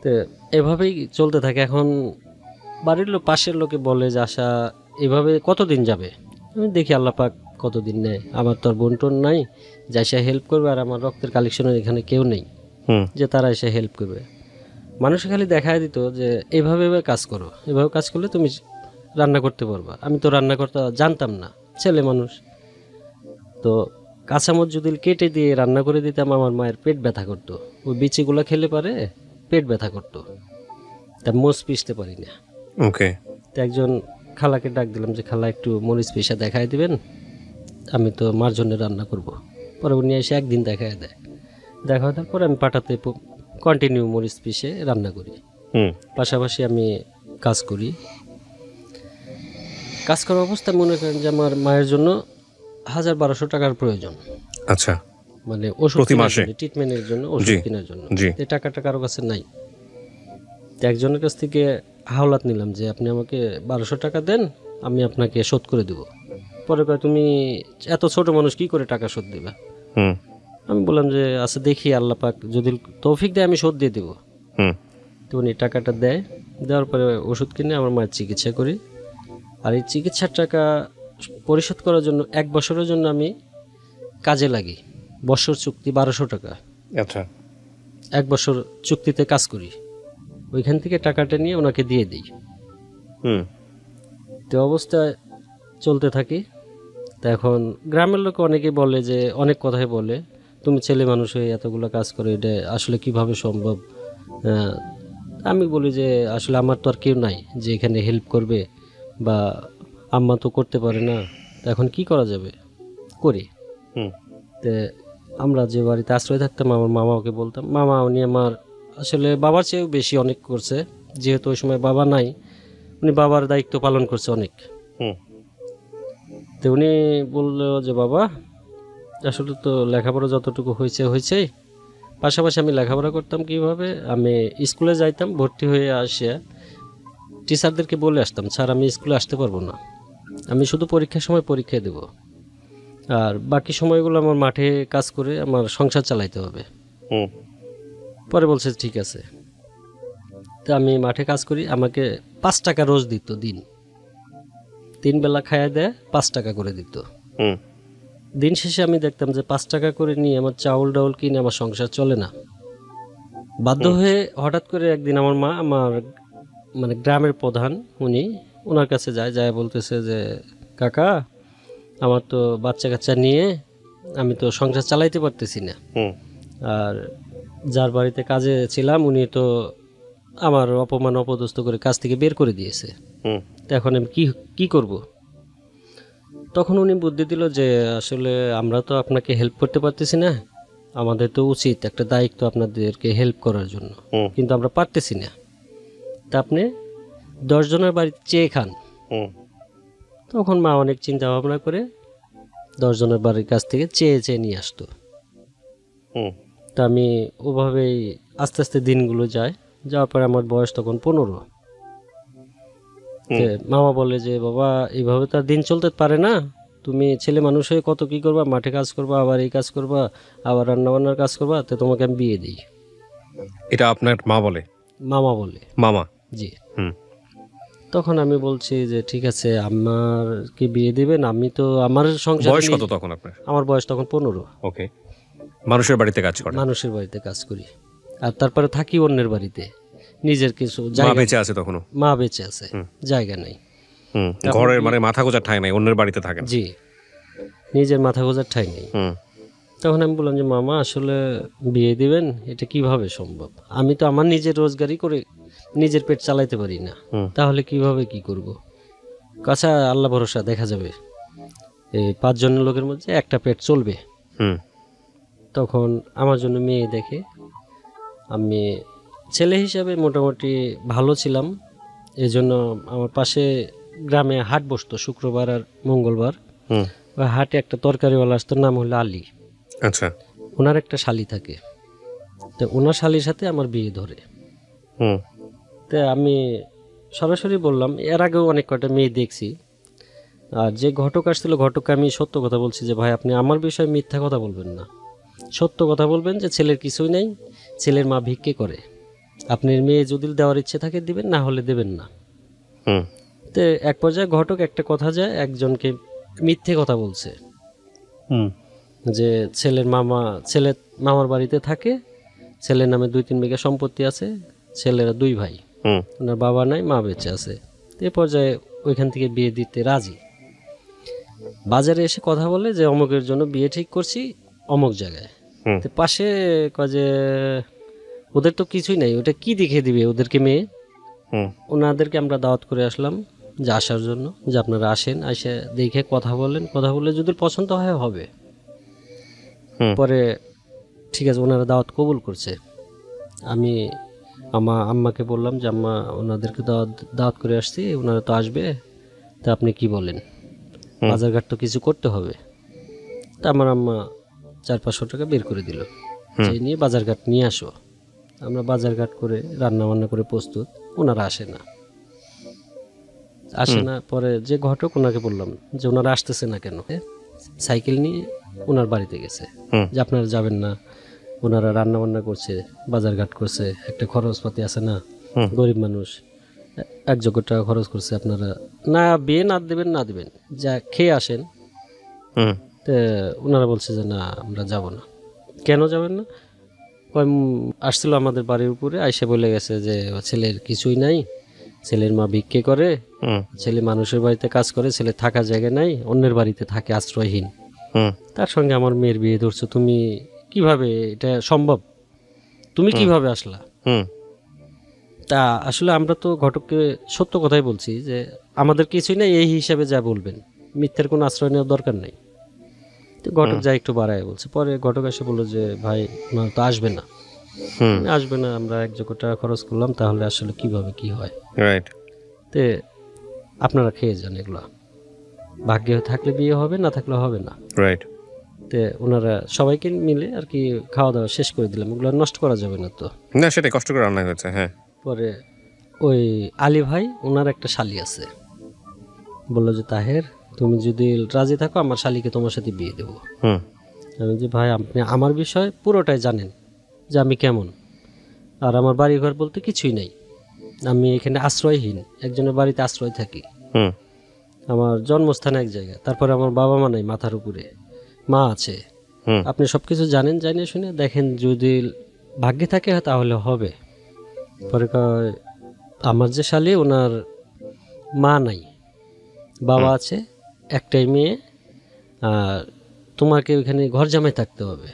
[SPEAKER 2] তো এভাবেই চলতে থাকে। এখন বাড়ির পাশের লোকে বলে যে আশা এভাবে কতদিন যাবে। আমি দেখি আল্লাহ পাক কতদিন নেয়। আমার তো আর বোনটোন নাই যে এসে হেল্প করবে, আর আমার রক্তের কালেকশনের এখানে কেউ নেই যে তারা এসে হেল্প করবে। মানুষ খালি দেখায় দিত যে এভাবে কাজ করো, এভাবে কাজ করলে তুমি রান্না করতে পারবা। আমি তো রান্না করতে জানতাম না, ছেলে মানুষ। তো কাঁচামরিচ যদি কেটে দিয়ে রান্না করে দিতাম, আমার মায়ের পেট ব্যথা করতো। ওই বিচিগুলো খেলে পারে পেট ব্যথা করতো, তা মোচ পিষতে পারি না।
[SPEAKER 1] ওকে।
[SPEAKER 2] তো একজন খালাকে ডাক দিলাম যে খালা একটু মরিচ পিষা দেখায় দিবেন, আমি তো মার জন্য রান্না করব। পরে উনি এসে একদিন দেখায় দেয়। দেখা দেওয়ার পরে আমি পাটাতে কন্টিনিউ মরিচ পিষে রান্না করি। পাশাপাশি আমি কাজ করি। কাজ করার অবস্থায় মনে করেন যে আমার মায়ের জন্য 1,000-1,200 টাকার প্রয়োজন।
[SPEAKER 1] আচ্ছা।
[SPEAKER 2] মানে ওষুধ ট্রিটমেন্টের জন্য, ওষুধ কেনার জন্য। এই টাকাটা কারো কাছে নাই। তো একজনের কাছ থেকে হাওলাত নিলাম যে আপনি আমাকে 1,200 টাকা দেন, আমি আপনাকে শোধ করে দেব। পরে কয় তুমি এত ছোট মানুষ কি করে টাকা শোধ দেবা? আমি বললাম যে আচ্ছা দেখি আল্লাহ পাক যদি তৌফিক দেয় আমি শোধ দিয়ে দেবো। তো উনি টাকাটা দেয়। দেওয়ার পরে ওষুধ কিনে আমার মায়ের চিকিৎসা করি। আর এই চিকিৎসার টাকা পরিশোধ করার জন্য 1 বছরের জন্য আমি কাজে লাগি। বছর চুক্তি 1,200 টাকা।
[SPEAKER 1] আচ্ছা।
[SPEAKER 2] 1 বছর চুক্তিতে কাজ করি। ওইখান থেকে টাকাটা নিয়ে ওনাকে দিয়ে দিই। তো অবস্থায় চলতে থাকি। তো এখন গ্রামের লোক অনেকে বলে যে অনেক কথাই বলে, তুমি ছেলে মানুষ হয়ে এতগুলো কাজ করে এটা আসলে কিভাবে সম্ভব। আমি বলি যে আসলে আমার তো আর কেউ নাই যে এখানে হেল্প করবে, বা আম্মা তো করতে পারে না, এখন কি করা যাবে, করি। তো আমরা যে বাড়িতে আশ্রয় থাকতাম আমার মামাকে বলতাম। মামা উনি আমার আসলে বাবার চেয়েও বেশি অনেক করছে, যেহেতু ওই সময় বাবা নাই, উনি বাবার দায়িত্ব পালন করছে অনেক। তো উনি বললো যে বাবা আসলে তো লেখাপড়া যতটুকু হয়েছে, পাশাপাশি আমি লেখাপড়া করতাম কিভাবে, আমি স্কুলে যাইতাম, ভর্তি হয়ে আসিয়া টিচারদেরকে বলে আসতাম স্যার আমি স্কুলে আসতে পারবো না, আমি শুধু পরীক্ষার সময় পরীক্ষায় দেব, আর বাকি সময়গুলো আমার মাঠে কাজ করে আমার সংসার চালাইতে হবে। পরে বলছে ঠিক আছে। তো আমি মাঠে কাজ করি, আমাকে 5 টাকা রোজ দিত, দিন 3 বেলা খাইয়া দেয় 5 টাকা করে দিত। দিন শেষে আমি দেখতাম যে 5 টাকা করে নিয়ে আমার চাউল ডাউল কিনে আমার সংসার চলে না। বাধ্য হয়ে হঠাৎ করে একদিন আমার মা, আমার মানে গ্রামের প্রধান উনি, ওনার কাছে যায় বলতেছে যে কাকা আমার তো বাচ্চা কাচ্চা নিয়ে আমি তো সংসার চালাইতে পারতেছি না, আর যার বাড়িতে কাজে ছিলাম উনি তো আমার অপমান অপদস্থ করে কাজ থেকে বের করে দিয়েছে, তো এখন আমি কি করব। তখন উনি বুদ্ধি দিল যে আসলে আমরা তো আপনাকে হেল্প করতে পারতেছি না, আমাদের তো উচিত একটা দায়িত্ব আপনাদেরকে হেল্প করার জন্য,
[SPEAKER 1] হুম।
[SPEAKER 2] কিন্তু আমরা পারতেছি না। তা আপনি 10 জনের বাড়িতে চেয়ে খান। তখন মা অনেক চিন্তা ভাবনা করে 10 জনের বাড়ির কাছ থেকে চেয়ে চেয়ে নিয়ে আসতো। তা আমি ওভাবেই আস্তে আস্তে দিনগুলো যায়, যাওয়ার পরে আমার বয়স তখন 15। মামা বলে যে বাবা এইভাবে তো আর দিন চলতে পারে না, তুমি ছেলে মানুষ হয়ে কত কি করবা, মাঠে কাজ করবা, আবার এই কাজ করবা, আবার রান্নাবান্নার কাজ করবা, তো তোমাকে আমি বিয়ে দিই।
[SPEAKER 1] এটা আপনার মা বলে?
[SPEAKER 2] মামা বলে।
[SPEAKER 1] মামা?
[SPEAKER 2] জি।
[SPEAKER 1] হুম।
[SPEAKER 2] তখন আমি বলছি যে ঠিক আছে, আমার কি বিয়ে দিবেন, আমি তো আমার সংসার।
[SPEAKER 1] বয়স কত তখন আপনার?
[SPEAKER 2] আমার বয়স তখন 15।
[SPEAKER 1] ওকে। মানুষের বাড়িতে কাজ করে?
[SPEAKER 2] মানুষের বাড়িতে কাজ করি, আর তারপরে থাকি অন্যের বাড়িতে। নিজের কিছু
[SPEAKER 1] মা
[SPEAKER 2] জায়গা,
[SPEAKER 1] বেঁচে আছে তখনও?
[SPEAKER 2] মা বেঁচে আছে, জায়গা নেই।
[SPEAKER 1] ঘরের মানে মাথা গোজার ঠাঁই নাই, অন্যের বাড়িতে থাকেন?
[SPEAKER 2] জি, নিজের মাথা গোজার ঠাঁই নেই।
[SPEAKER 1] হুম।
[SPEAKER 2] তখন আমি বললাম যে মামা আসলে বিয়ে দিবেন, এটা কিভাবে সম্ভব? আমি তো আমার নিজের রোজগারই করে নিজের পেট চালাইতে পারি না, তাহলে কিভাবে কি করব? কাছা আল্লাহ ভরসা, দেখা যাবে, এই 5 জনের লোকের মধ্যে একটা পেট চলবে। তখন আমার জন্য মেয়ে দেখে, আমি ছেলে হিসাবে মোটামুটি ভালো ছিলাম। এই জন্য আমার পাশে গ্রামে হাট বসতো শুক্রবার আর মঙ্গলবার। ওই হাটে একটা তরকারিওয়ালা আসতো, নাম হলো আলী।
[SPEAKER 1] আচ্ছা।
[SPEAKER 2] ওনার একটা শালি থাকে, তো ওনার শালির সাথে আমার বিয়ে ধরে। তো আমি সরাসরি বললাম, এর আগেও অনেক কয়টা মেয়ে দেখছি, আর যে ঘটক আসছিল ঘটককে আমি সত্য কথা বলছি যে ভাই আপনি আমার বিষয়ে মিথ্যা কথা বলবেন না, সত্য কথা বলবেন যে ছেলের কিছুই নেই, ছেলের মা ভিক্ষে করে, আপনার মেয়ে যদি দেওয়ার ইচ্ছে থাকে দিবেন, না হলে দেবেন না। তো এক পর্যায়ে ঘটক একটা কথা যায়, একজনকে মিথ্যে কথা বলছে যে ছেলের মামার বাড়িতে থাকে, ছেলের নামে 2-3 বিঘা সম্পত্তি আছে, ছেলেরা 2 ভাই, ওনার বাবা নাই, মা বেঁচে আছে। এ পর্যায়ে ওইখান থেকে বিয়ে দিতে রাজি। বাজারে এসে কথা বলে যে অমুকের জন্য বিয়ে ঠিক করছি অমুক জায়গায়। তো পাশে কয় যে ওদের তো কিছুই নাই, ওটা কি দেখে দিবে ওদেরকে মেয়ে। ওনাদেরকে আমরা দাওয়াত করে আসলাম যে আসার জন্য, যে আপনারা আসেন, এসে দেখে কথা বলেন, কথা বলে যদি পছন্দ হয় হবে। পরে ঠিক আছে, ওনারা দাওয়াত কবুল করছে। আমি আম্মাকে বললাম যে আম্মা ওনাদেরকে দাওয়াত করে আসছি, ওনারা তো আসবে, তা আপনি কি বলেন, বাজারঘাট তো কিছু করতে হবে। তা আমার আম্মা 400-500 টাকা বের করে দিল, সেই নিয়ে বাজারঘাট নিয়ে আসো। আমরা বাজারঘাট করে রান্না বান্না করে প্রস্তুত, ওনারা আসে না। পরে যে ঘটক, ওনাকে বললাম যে ওনারা আসতেছে না কেন, সাইকেল নিয়ে ওনার বাড়িতে গেছে যে আপনারা যাবেন না, ওনারা রান্না বান্না করছে, বাজারঘাট করছে, একটা খরচপাতি আছে না, গরিব মানুষ, 1 টাকা খরচ করছে, আপনারা না বিয়ে না দিবেন যা খেয়ে আসেন। তো ওনারা বলছে যে না আমরা যাব না। কেন যাবেন না? আসছিল আমাদের বাড়ির উপরে, আইসে বলে গেছে যে ছেলের কিছুই নাই, ছেলের মা ভিক্ষে করে, ছেলে মানুষের বাড়িতে কাজ করে, ছেলে থাকার জায়গা নাই, অন্যের বাড়িতে থাকে আশ্রয়হীন, তার সঙ্গে আমার মেয়ের বিয়ে ধরছো, তুমি কিভাবে, এটা সম্ভব, তুমি কিভাবে আসলা? তা আসলে আমরা তো ঘটককে সত্য কথাই বলছি যে আমাদের কিছুই নাই, এই হিসাবে যা বলবেন, মিথ্যের কোনো আশ্রয় নেওয়ার দরকার নেই। তো ঘটক যা একটু বাড়ায় বলছে। পরে ঘটক এসে বললো যে ভাই না তো আসবে না, আমরা 1 টাকা খরচ করলাম, তাহলে আসলে কিভাবে কি হয়। তে আপনারা খেয়ে যান, এগুলা ভাগ্যে থাকলে বিয়ে হবে, না থাকলে হবে না। তে ওনারা সবাইকে মিলে আর কি খাওয়া দাওয়া শেষ করে দিলাম, ওগুলো নষ্ট করা যাবে না তো,
[SPEAKER 1] না সেটাই কষ্ট করে রান্না হয়েছে। হ্যাঁ।
[SPEAKER 2] পরে ওই আলী ভাই, ওনার একটা শালি আছে, বললো যে তাহের তুমি যদি রাজি থাকো আমার শালিকে তোমার সাথে বিয়ে দেবো। আমি যে ভাই আপনি আমার বিষয় পুরোটাই জানেন যে আমি কেমন, আর আমার বাড়ি ঘর বলতে কিছুই নাই, আমি এখানে আশ্রয়হীন, একজনের বাড়িতে আশ্রয় থাকি, আমার জন্মস্থান এক জায়গা, তারপরে আমার বাবা মা নাই, মাথার উপরে মা আছে, আপনি সবকিছু জানেন, জানিয়ে শুনে দেখেন, যদি ভাগ্যে থাকে তাহলে হবে। পরে আমার যে শালি, ওনার মা নাই, বাবা আছে, একটাই মেয়ে, আর তোমাকে ওইখানে ঘর জামাই থাকতে হবে।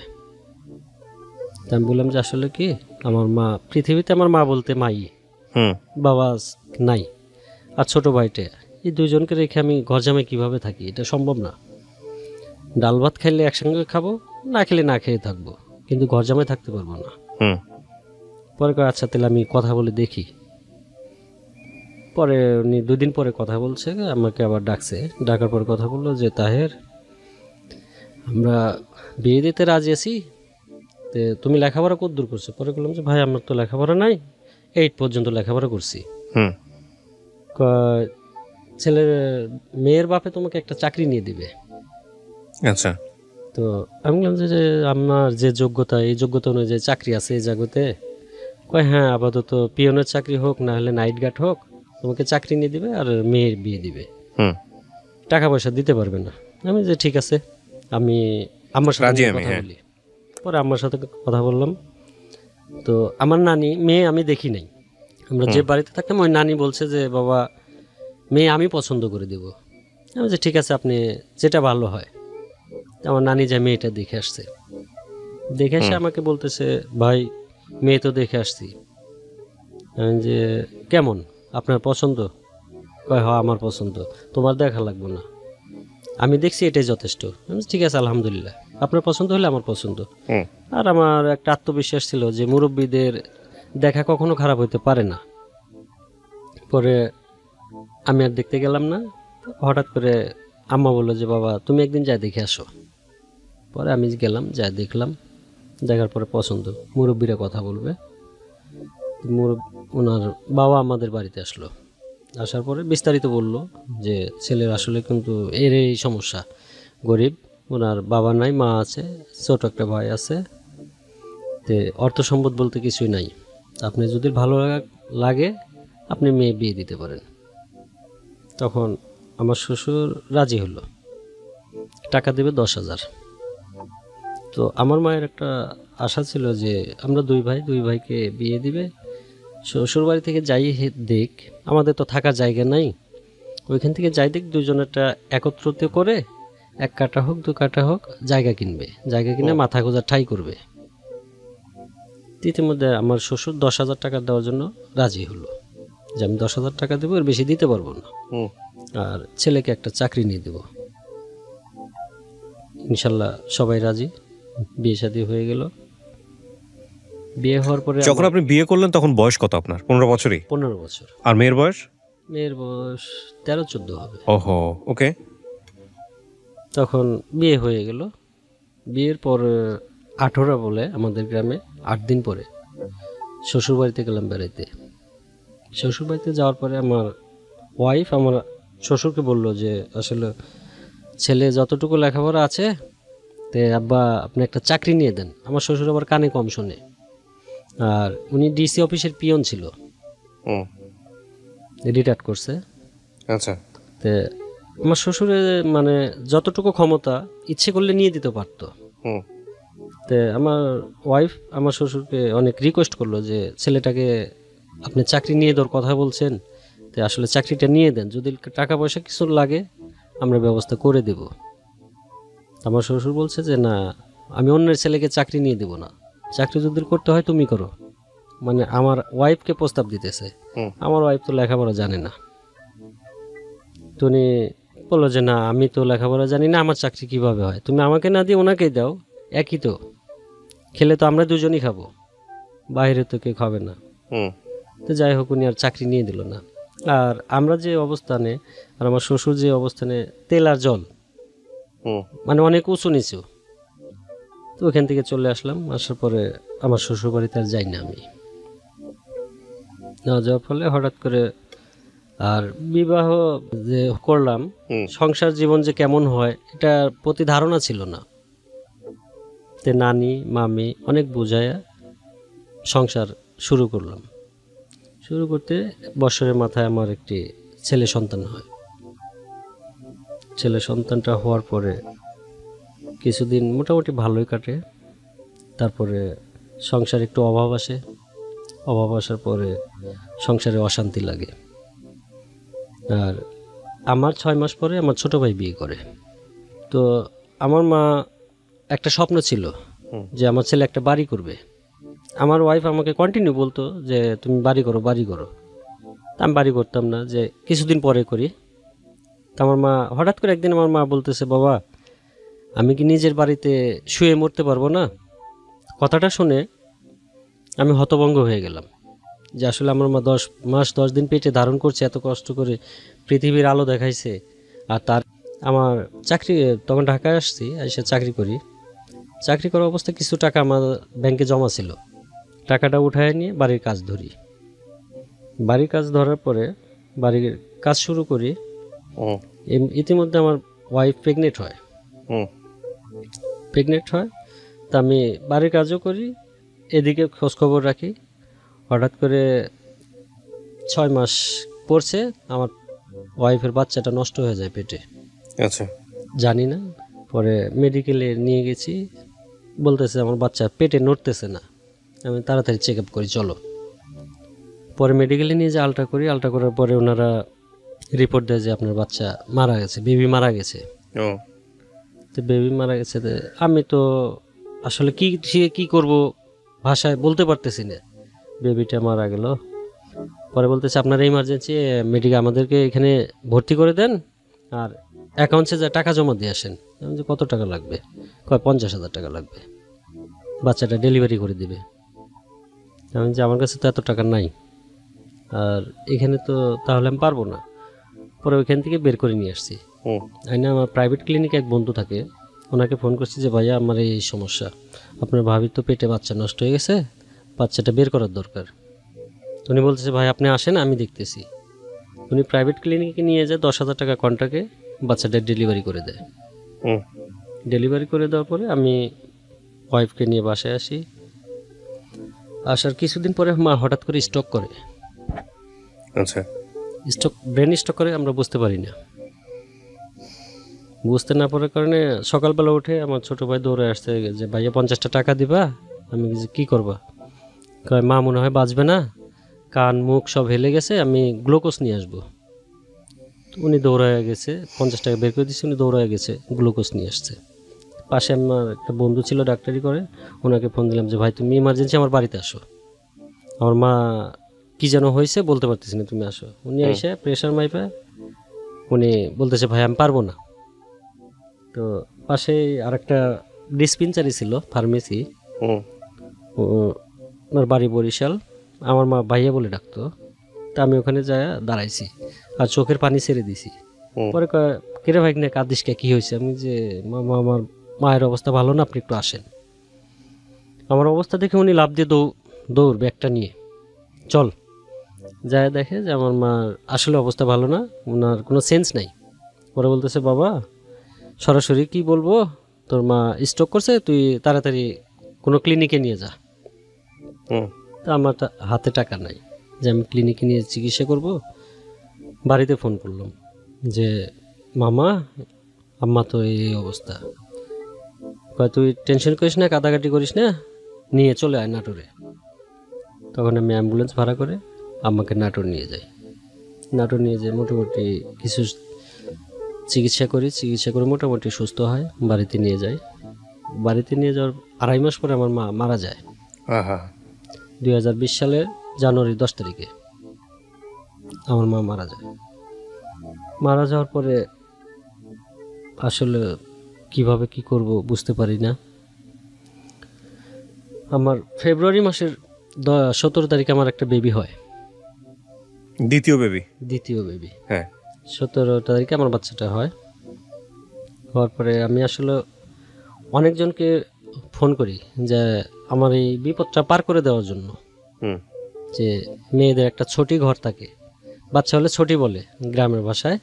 [SPEAKER 2] তা আমি বললাম যে আসলে কি, আমার মা পৃথিবীতে, আমার মা বলতে মাই, বাবা নাই, আর ছোট ভাইটা, এই 2 জনকে রেখে আমি ঘর জামাই কীভাবে থাকি, এটা সম্ভব না। ডাল ভাত খাইলে একসঙ্গে খাবো, না খেলে না খেয়ে থাকবো, কিন্তু ঘর জামাই থাকতে পারবো না।
[SPEAKER 1] হুম
[SPEAKER 2] পরে কয় আচ্ছা তাহলে আমি কথা বলে দেখি। পরে উনি 2 দিন পরে কথা বলছে, আমাকে আবার ডাকছে। ডাকার পর কথা বললো যে তাহের, আমরা বিয়ে দিতে রাজি আছি, তো তুমি লেখাপড়া কতদূর করছো? পরে বললাম যে ভাই আমার তো লেখাপড়া নাই, 8 পর্যন্ত লেখাপড়া করছি।
[SPEAKER 1] হুম
[SPEAKER 2] কয়, ছেলের মেয়ের বাপে তোমাকে একটা চাকরি নিয়ে দিবে।
[SPEAKER 1] আচ্ছা
[SPEAKER 2] তো আমি বললাম যে আমার যে যোগ্যতা, এই যোগ্যতা অনুযায়ী চাকরি আছে এই জায়গাতে? কয় হ্যাঁ, আপাতত পিয়নের চাকরি হোক, না হলে নাইট গার্ড হোক, তোমাকে চাকরি নিয়ে দিবে আর মেয়ের বিয়ে দিবে,
[SPEAKER 1] হুম
[SPEAKER 2] টাকা পয়সা দিতে পারবে না। আমি যে ঠিক আছে, আমি আম্মার সাথে
[SPEAKER 1] রাজি
[SPEAKER 2] নিয়ে
[SPEAKER 1] আমি,
[SPEAKER 2] কথা
[SPEAKER 1] হ্যাঁ।
[SPEAKER 2] বলি। পরে আম্মার সাথে কথা বললাম। তো আমার নানি, মেয়ে আমি দেখি নাই, আমরা যে বাড়িতে থাকতাম ওই নানি বলছে যে বাবা মেয়ে আমি পছন্দ করে দেব। আমি যে ঠিক আছে, আপনি যেটা ভালো হয়। তো আমার নানি যে মেয়েটা দেখে আসছে, দেখে এসে আমাকে বলতেছে ভাই মেয়ে তো দেখে আসছি। আমি যে কেমন, আপনার পছন্দ? কয় হ্যাঁ আমার পছন্দ, তোমার দেখা লাগবে না, আমি দেখছি এটাই যথেষ্ট। আমি বলছি, ঠিক আছে আলহামদুলিল্লাহ, আপনার পছন্দ হলে আমার পছন্দ।
[SPEAKER 1] হুম
[SPEAKER 2] আর আমার একটা আত্মবিশ্বাস ছিল যে মুরব্বীদের দেখা কখনো খারাপ হইতে পারে না। পরে আমি আর দেখতে গেলাম না। হঠাৎ করে আম্মা বললো যে বাবা তুমি একদিন যাই দেখে আসো। পরে আমি গেলাম, যাই দেখলাম, দেখার পরে পছন্দ, মুরব্বীরা কথা বলবে। ওনার বাবা আমাদের বাড়িতে আসলো। আসার পরে বিস্তারিত বলল যে ছেলের আসলে কিন্তু এর এই সমস্যা, গরিব, ওনার বাবা নাই, মা আছে, ছোট একটা ভাই আছে, তে অর্থ সম্পদ বলতে কিছুই নাই। আপনি যদি ভালো লাগে আপনি মেয়ে বিয়ে দিতে পারেন। তখন আমার শ্বশুর রাজি হলো, টাকা দেবে 10,000। তো আমার মায়ের একটা আশা ছিল যে আমরা দুই ভাইকে বিয়ে দিবে, শ্বশুর বাড়ি থেকে যাই দেখ, আমাদের তো থাকার জায়গা নাই, ওইখান থেকে যাই দেখ দুজনেরটা একত্রিত করে 1 কাঠা হোক 2 কাঠা হোক জায়গা কিনবে, জায়গা কিনে মাথা গোঁজার ঠাই করবে। ইতিমধ্যে আমার শ্বশুর 10,000 টাকা দেওয়ার জন্য রাজি হলো যে আমি 10,000 টাকা দেবো, এর বেশি দিতে পারবো না,
[SPEAKER 1] হুম
[SPEAKER 2] আর ছেলেকে একটা চাকরি নিয়ে দেবো। ইনশাল্লাহ সবাই রাজি, বিয়ে শাদী হয়ে গেল। বিয়ে হওয়ার পরে
[SPEAKER 1] যখন আপনি বিয়ে করলেন তখন বয়স কত আপনার? 15 বছরই?
[SPEAKER 2] 15 বছর।
[SPEAKER 1] আর মেয়ের বয়স?
[SPEAKER 2] মেয়ের বয়স 13-14 হবে।
[SPEAKER 1] ওহো, ওকে।
[SPEAKER 2] তখন বিয়ে হয়ে গেল। বিয়ের পর 18 বলে আমাদের গ্রামে 8 দিন পরে শ্বশুরবাড়িতে গেলাম বেড়াইতে। শ্বশুরবাড়িতে যাওয়ার পরে আমার ওয়াইফ আমার শ্বশুরকে বলল যে আসলে ছেলে যতটুকু লেখাপড়া আছে তে আব্বা আপনি একটা চাকরি নিয়ে দেন। আমার শ্বশুর আবার কানে কম শোনে, আর উনি ডিসি অফিসের পিয়ন ছিল,
[SPEAKER 1] হুম
[SPEAKER 2] রিটায়ার্ড করছে।
[SPEAKER 1] আচ্ছা
[SPEAKER 2] তে আমার শ্বশুরের মানে যতটুকু ক্ষমতা ইচ্ছে করলে নিয়ে দিতে পারতো।
[SPEAKER 1] হুম
[SPEAKER 2] তে আমার ওয়াইফ আমার শ্বশুরকে অনেক রিকোয়েস্ট করলো যে ছেলেটাকে আপনি চাকরি নিয়ে দেওয়ার কথা বলছেন, তো আসলে চাকরিটা নিয়ে দেন, যদি টাকা পয়সা কিছু লাগে আমরা ব্যবস্থা করে দেব। আমার শ্বশুর বলছে যে না, আমি অন্যের ছেলেকে চাকরি নিয়ে দেব না, চাকরি যদি করতে হয় তুমি করো। মানে আমার ওয়াইফকে প্রস্তাব দিতেছে।
[SPEAKER 1] হুম।
[SPEAKER 2] আমার ওয়াইফ তো লেখাপড়া জানে না। তো উনি বললো যে না আমি তো লেখাপড়া জানি না, আমার চাকরি কিভাবে হয়, তুমি আমাকে না দিয়ে ওনাকেই দাও, একই তো, খেলে তো আমরা দুজনই খাবো, বাইরে তো কেউ খাবে না।
[SPEAKER 1] হুম
[SPEAKER 2] তো যাই হোক উনি আর চাকরি নিয়ে দিল না। আর আমরা যে অবস্থানে, আর আমার শ্বশুর যে অবস্থানে, তেল আর জল,
[SPEAKER 1] হুম
[SPEAKER 2] মানে অনেক উঁচু নিচু। তো ওখান থেকে চলে আসলাম। আসার পরে আমার শ্বশুর বাড়িতে আর যাই না আমি। না যাওয়ার ফলে হঠাৎ করে আর বিবাহ যে করলাম,
[SPEAKER 1] হুম।
[SPEAKER 2] সংসার জীবন যে কেমন হয় এটার প্রতি ধারণা ছিল না। তে নানি মামি অনেক বুঝায়া সংসার শুরু করলাম। শুরু করতে বছরের মাথায় আমার একটি ছেলে সন্তান হয়। ছেলে সন্তানটা হওয়ার পরে কিছুদিন মোটামুটি ভালোই কাটে। তারপরে সংসারে একটু অভাব আসে, অভাব আসার পরে সংসারে অশান্তি লাগে। আর আমার 6 মাস পরে আমার ছোট ভাই বিয়ে করে। তো আমার মা একটা স্বপ্ন ছিল যে আমার ছেলে একটা বাড়ি করবে। আমার ওয়াইফ আমাকে কন্টিনিউ বলতো যে তুমি বাড়ি করো বাড়ি করো। তা আমি বাড়ি করতাম না, যে কিছুদিন পরে করি। তা আমার মা হঠাৎ করে একদিন আমার মা বলতেছে বাবা আমি কি নিজের বাড়িতে শুয়ে মরতে পারবো না? কথাটা শুনে আমি হতভম্ব হয়ে গেলাম যে আসলে আমার মা 10 মাস 10 দিন পেটে ধারণ করছে, এত কষ্ট করে পৃথিবীর আলো দেখাইছে। আর তার আমার চাকরি, তখন ঢাকায় আসছি, এসে চাকরি করি। চাকরি করার অবস্থায় কিছু টাকা আমার ব্যাংকে জমা ছিল, টাকাটা উঠায় নিয়ে বাড়ির কাজ ধরি। বাড়ির কাজ ধরার পরে বাড়ির কাজ শুরু করি। ইতিমধ্যে আমার ওয়াইফ প্রেগনেন্ট হয়। তা আমি বাড়ির কাজও করি, এদিকে খোঁজখবর রাখি। হঠাৎ করে 6 মাস পড়ছে, আমার ওয়াইফের বাচ্চাটা নষ্ট হয়ে যায় পেটে।
[SPEAKER 1] আচ্ছা,
[SPEAKER 2] জানি না, পরে মেডিকেলে নিয়ে গেছি, বলতেছে আমার বাচ্চা পেটে নড়তেছে না। আমি তাড়াতাড়ি চেক আপ করি, চলো। পরে মেডিকেলে নিয়ে যে আলট্রা করি, আলট্রা করার পরে ওনারা রিপোর্ট দেয় যে আপনার বাচ্চা মারা গেছে, বেবি মারা গেছে। তো বেবি মারা গেছে, আমি তো আসলে কি করব ভাষায় বলতে পারতেছি না। বেবিটা মারা গেল, পরে বলতেছে আপনার ইমার্জেন্সি মেডিকেল আমাদেরকে এখানে ভর্তি করে দেন, আর অ্যাকাউন্টসে যা টাকা জমা দিয়ে আসেন। আমি যে কত টাকা লাগবে? কয় 50,000 টাকা লাগবে, বাচ্চাটা ডেলিভারি করে দিবে। আমি যে আমার কাছে তো এত টাকা নাই, আর এখানে তো তাহলে আমি পারবো না। পরে ওইখান থেকে বের করে নিয়ে আসছি। আইনা আমার প্রাইভেট ক্লিনিকে এক বন্ধু থাকে, ওনাকে ফোন করছি যে ভাইয়া আমার এই সমস্যা, আপনার ভাবির তো পেটে বাচ্চা নষ্ট হয়ে গেছে, বাচ্চাটা বের করার দরকার। উনি বলতেছে ভাই আপনি আসেন, আমি দেখতেছি। উনি প্রাইভেট ক্লিনিকে নিয়ে যায়, 10,000 টাকা কন্ট্রাক্টে বাচ্চাটা ডেলিভারি করে দেয়। ডেলিভারি করে দেওয়ার পরে আমি ওয়াইফকে নিয়ে বাসায় আসি। আসার কিছুদিন পরে মা হঠাৎ করে স্ট্রোক করে।
[SPEAKER 1] আচ্ছা,
[SPEAKER 2] ব্রেন স্ট্রোক করে, আমরা বুঝতে পারি না। বুঝতে না পারার কারণে সকালবেলা উঠে আমার ছোট ভাই দৌড়ে আসছে যে ভাইয়া 50টা টাকা দিবা। আমি কি করবা? কয় মা মনে হয় বাঁচবে না, কান মুখ সব হেলে গেছে, আমি গ্লুকোজ নিয়ে আসবো। উনি দৌড়ায় গেছে, 50 টাকা বের করে দিচ্ছে, উনি দৌড়ায় গেছে গ্লুকোজ নিয়ে আসছে। পাশে আমার একটা বন্ধু ছিল ডাক্তারি করে, ওনাকে ফোন দিলাম যে ভাই তুমি ইমার্জেন্সি আমার বাড়িতে আসো, আমার মা কি যেন হয়েছে বলতে পারতেছি না, তুমি আসো। উনি এসে প্রেশার মাইপে উনি বলতেছে ভাই আমি পারবো না। তো পাশে আরেকটা ডিসপেন্সারি ছিল, ফার্মেসি, ওনার বাড়ি বরিশাল, আমার মা ভাইয়া বলে ডাকতো। তা আমি ওখানে যায় দাঁড়াইছি আর চোখের পানি ছেড়ে দিছি। পরে কিরে ভাই না কাঁদিস কে, কী হয়েছে? আমি যে মামা আমার মায়ের অবস্থা ভালো না, আপনি একটু আসেন। আমার অবস্থা দেখে উনি লাফ দিয়ে দৌড় ব্যাগটা নিয়ে চল। যায় দেখে যে আমার মার আসলে অবস্থা ভালো না, ওনার কোনো সেন্স নাই। পরে বলতেছে বাবা সরাসরি কি বলবো, তোর মা স্ট্রোক করছে, তুই তাড়াতাড়ি কোনো ক্লিনিকে নিয়ে যা। তা আমার হাতে টাকা নাই যে আমি ক্লিনিকে নিয়ে চিকিৎসা করব। বাড়িতে ফোন করলাম যে মামা আম্মা তো এই অবস্থা, কয় তুই টেনশন করিস না, কাদাকাটি করিস না, নিয়ে চলে আয় নাটোরে। তখন আমি অ্যাম্বুলেন্স ভাড়া করে আম্মাকে নাটোর নিয়ে যাই। নাটোর নিয়ে যাই, মোটামুটি কিছু চিকিৎসা করে মোটামুটি সুস্থ হয়, বাড়িতে নিয়ে যাই। বাড়িতে নিয়ে যাওয়ার 2.5 মাস পরে আমার মা মারা যায়। 2020 সালের জানুয়ারি 10 তারিখে আমার মা মারা যায়। মারা যাওয়ার পরে আসলে কিভাবে কি করব বুঝতে পারি না। আমার ফেব্রুয়ারি মাসের 17 তারিখে আমার একটা বেবি হয়,
[SPEAKER 1] দ্বিতীয় বেবি। হ্যাঁ,
[SPEAKER 2] 17 তারিখে আমার বাচ্চাটা হয়। হওয়ার পরে আমি আসলে অনেকজনকে ফোন করি যে আমার এই বিপদটা পার করে দেওয়ার জন্য, যে মেয়েদের একটা ছোটি ঘর থাকে, বাচ্চা হলে ছোটি বলে গ্রামের ভাষায়,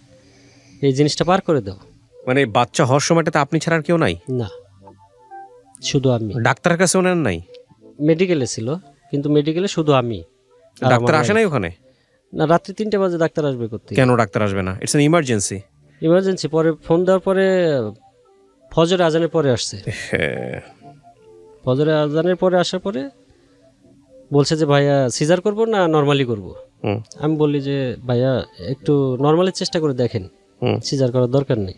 [SPEAKER 2] এই জিনিসটা পার করে দাও।
[SPEAKER 1] মানে বাচ্চা হওয়ার সময়টাতে আপনি ছাড়া আর কেউ নাই?
[SPEAKER 2] না, শুধু আমি।
[SPEAKER 1] ডাক্তারের কাছে ওনার নাই?
[SPEAKER 2] মেডিকেলে ছিল, কিন্তু মেডিকেলে শুধু আমি।
[SPEAKER 1] ডাক্তার আসে নাই ওখানে?
[SPEAKER 2] না, রাত্রি 3টে বাজে ডাক্তার আসবে করতে।
[SPEAKER 1] কেন ডাক্তার আসবে না? It's an emergency. পরে ফোন দেওয়ার পরে ফজরে আজানের পরে আসছে। ফজরে আজানের পরে আসার পরে বলছে যে ভাইয়া সিজার করব না নর্মালি করব। আমি বলি যে ভাইয়া একটু নর্মালি চেষ্টা করে দেখেন, সিজার করার দরকার নেই।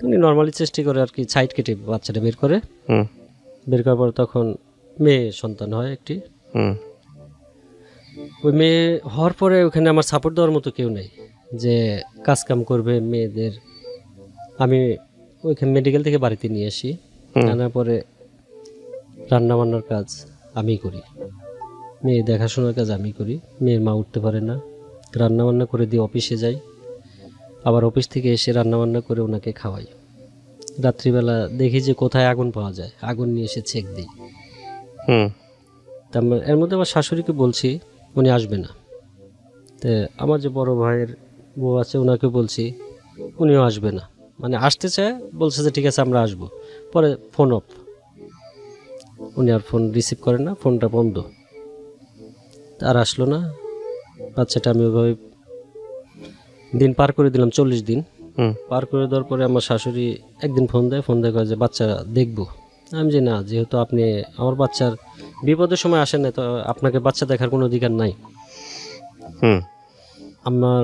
[SPEAKER 1] উনি নর্মালি চেষ্টা করে আর কি, সাইড কেটে বাচ্চাটা বের করে। বের করার পর তখন মেয়ে সন্তান হয় একটি। ওই মেয়ে হওয়ার পরে ওখানে আমার সাপোর্ট দেওয়ার মতো কেউ নেই যে কাজ কাম করবে মেয়েদের। আমি ওইখানে মেডিকেল থেকে বাড়িতে নিয়ে আসি, আনার পরে
[SPEAKER 2] রান্নাবান্নার কাজ আমি করি, মেয়ে দেখাশোনার কাজ আমি করি। মেয়ের মা উঠতে পারে না, রান্নাবান্না করে দিয়ে অফিসে যাই, আবার অফিস থেকে এসে রান্নাবান্না করে ওনাকে খাওয়াই। রাত্রিবেলা দেখি যে কোথায় আগুন পাওয়া যায়, আগুন নিয়ে এসে ছেঁক দিই। তারপর এর মধ্যে আমার শাশুড়িকে বলছি উনি আসবে না। তো আমার যে বড় ভাইয়ের বউ আছে ওনাকে বলছি, উনিও আসবে না, মানে আসতে চায়, বলছে যে ঠিক আছে আমরা আসবো। পরে ফোন অফ, উনি আর ফোন রিসিভ করেন না, ফোনটা বন্ধ। আর আসলো না। বাচ্চাটা আমি ওইভাবে দিন পার করে দিলাম, 40 দিন পার করে দেওয়ার পরে আমার শাশুড়ি একদিন ফোন দেয়, কয় যে বাচ্চা দেখবো। আমি যে না, যেহেতু আপনি আমার বাচ্চার বিপদের সময় আসেন না, তো আপনাকে বাচ্চা দেখার কোনো অধিকার নাই। আমার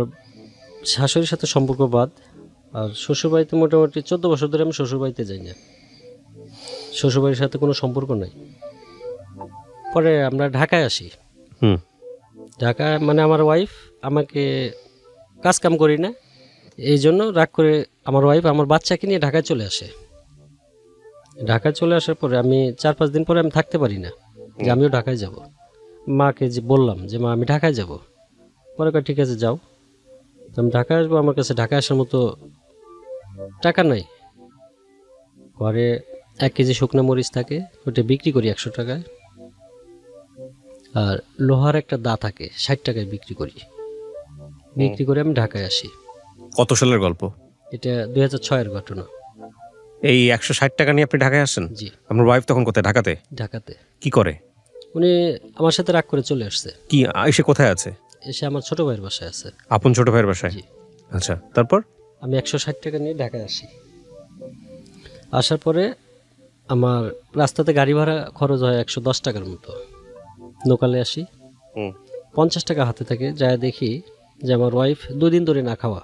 [SPEAKER 2] শাশুড়ির সাথে সম্পর্ক বাদ। আর শ্বশুরবাড়িতে মোটামুটি 14 বছর ধরে আমি শ্বশুরবাড়িতে যাই না, শ্বশুরবাড়ির সাথে কোনো সম্পর্ক নাই। পরে আমরা ঢাকায় আসি। ঢাকায় মানে আমার ওয়াইফ আমাকে কাজ কাম করি না, এই জন্য রাগ করে আমার ওয়াইফ আমার বাচ্চাকে নিয়ে ঢাকায় চলে আসে। ঢাকায় চলে আসার পরে আমি 4-5 দিন পরে আমি থাকতে পারি না, যে আমিও ঢাকায় যাব। মাকে যে বললাম যে মা আমি ঢাকায় যাব, পরে কয় ঠিক আছে যাও। আমি ঢাকায় আসবো, আমার কাছে ঢাকায় আসার মতো টাকা নাই। ঘরে 1 কেজি শুকনো মরিচ থাকে, ওটা বিক্রি করি 100 টাকায়। আর লোহার একটা দা থাকে, 60 টাকায় বিক্রি করি। বিক্রি করে আমি ঢাকায় আসি।
[SPEAKER 3] কত সালের গল্প
[SPEAKER 2] এটা 2006-এর ঘটনা।
[SPEAKER 3] এই 160 টাকা নিয়ে আপনি ঢাকায় আসেন?
[SPEAKER 2] জি।
[SPEAKER 3] আপনার ওয়াইফ তখন কোথায়? ঢাকাতে?
[SPEAKER 2] ঢাকাতে।
[SPEAKER 3] কি করে?
[SPEAKER 2] উনি আমার সাথে রাগ করে চলে আসছে।
[SPEAKER 3] কি এসে কোথায় আছে?
[SPEAKER 2] এসে আমার ছোট ভাইয়ের বাসায় আছে।
[SPEAKER 3] আপন ছোট ভাইয়ের বাসায়?
[SPEAKER 2] জি।
[SPEAKER 3] আচ্ছা, তারপর?
[SPEAKER 2] আমি 160 টাকা নিয়ে ঢাকায় আসি। আসার পরে আমার রাস্তাতে গাড়ি ভাড়া খরচ হয় 110 টাকার মতো। লোকালে আসি, 50 টাকা হাতে থাকে। যায় দেখি যে আমার ওয়াইফ 2 দিন ধরে না খাওয়া,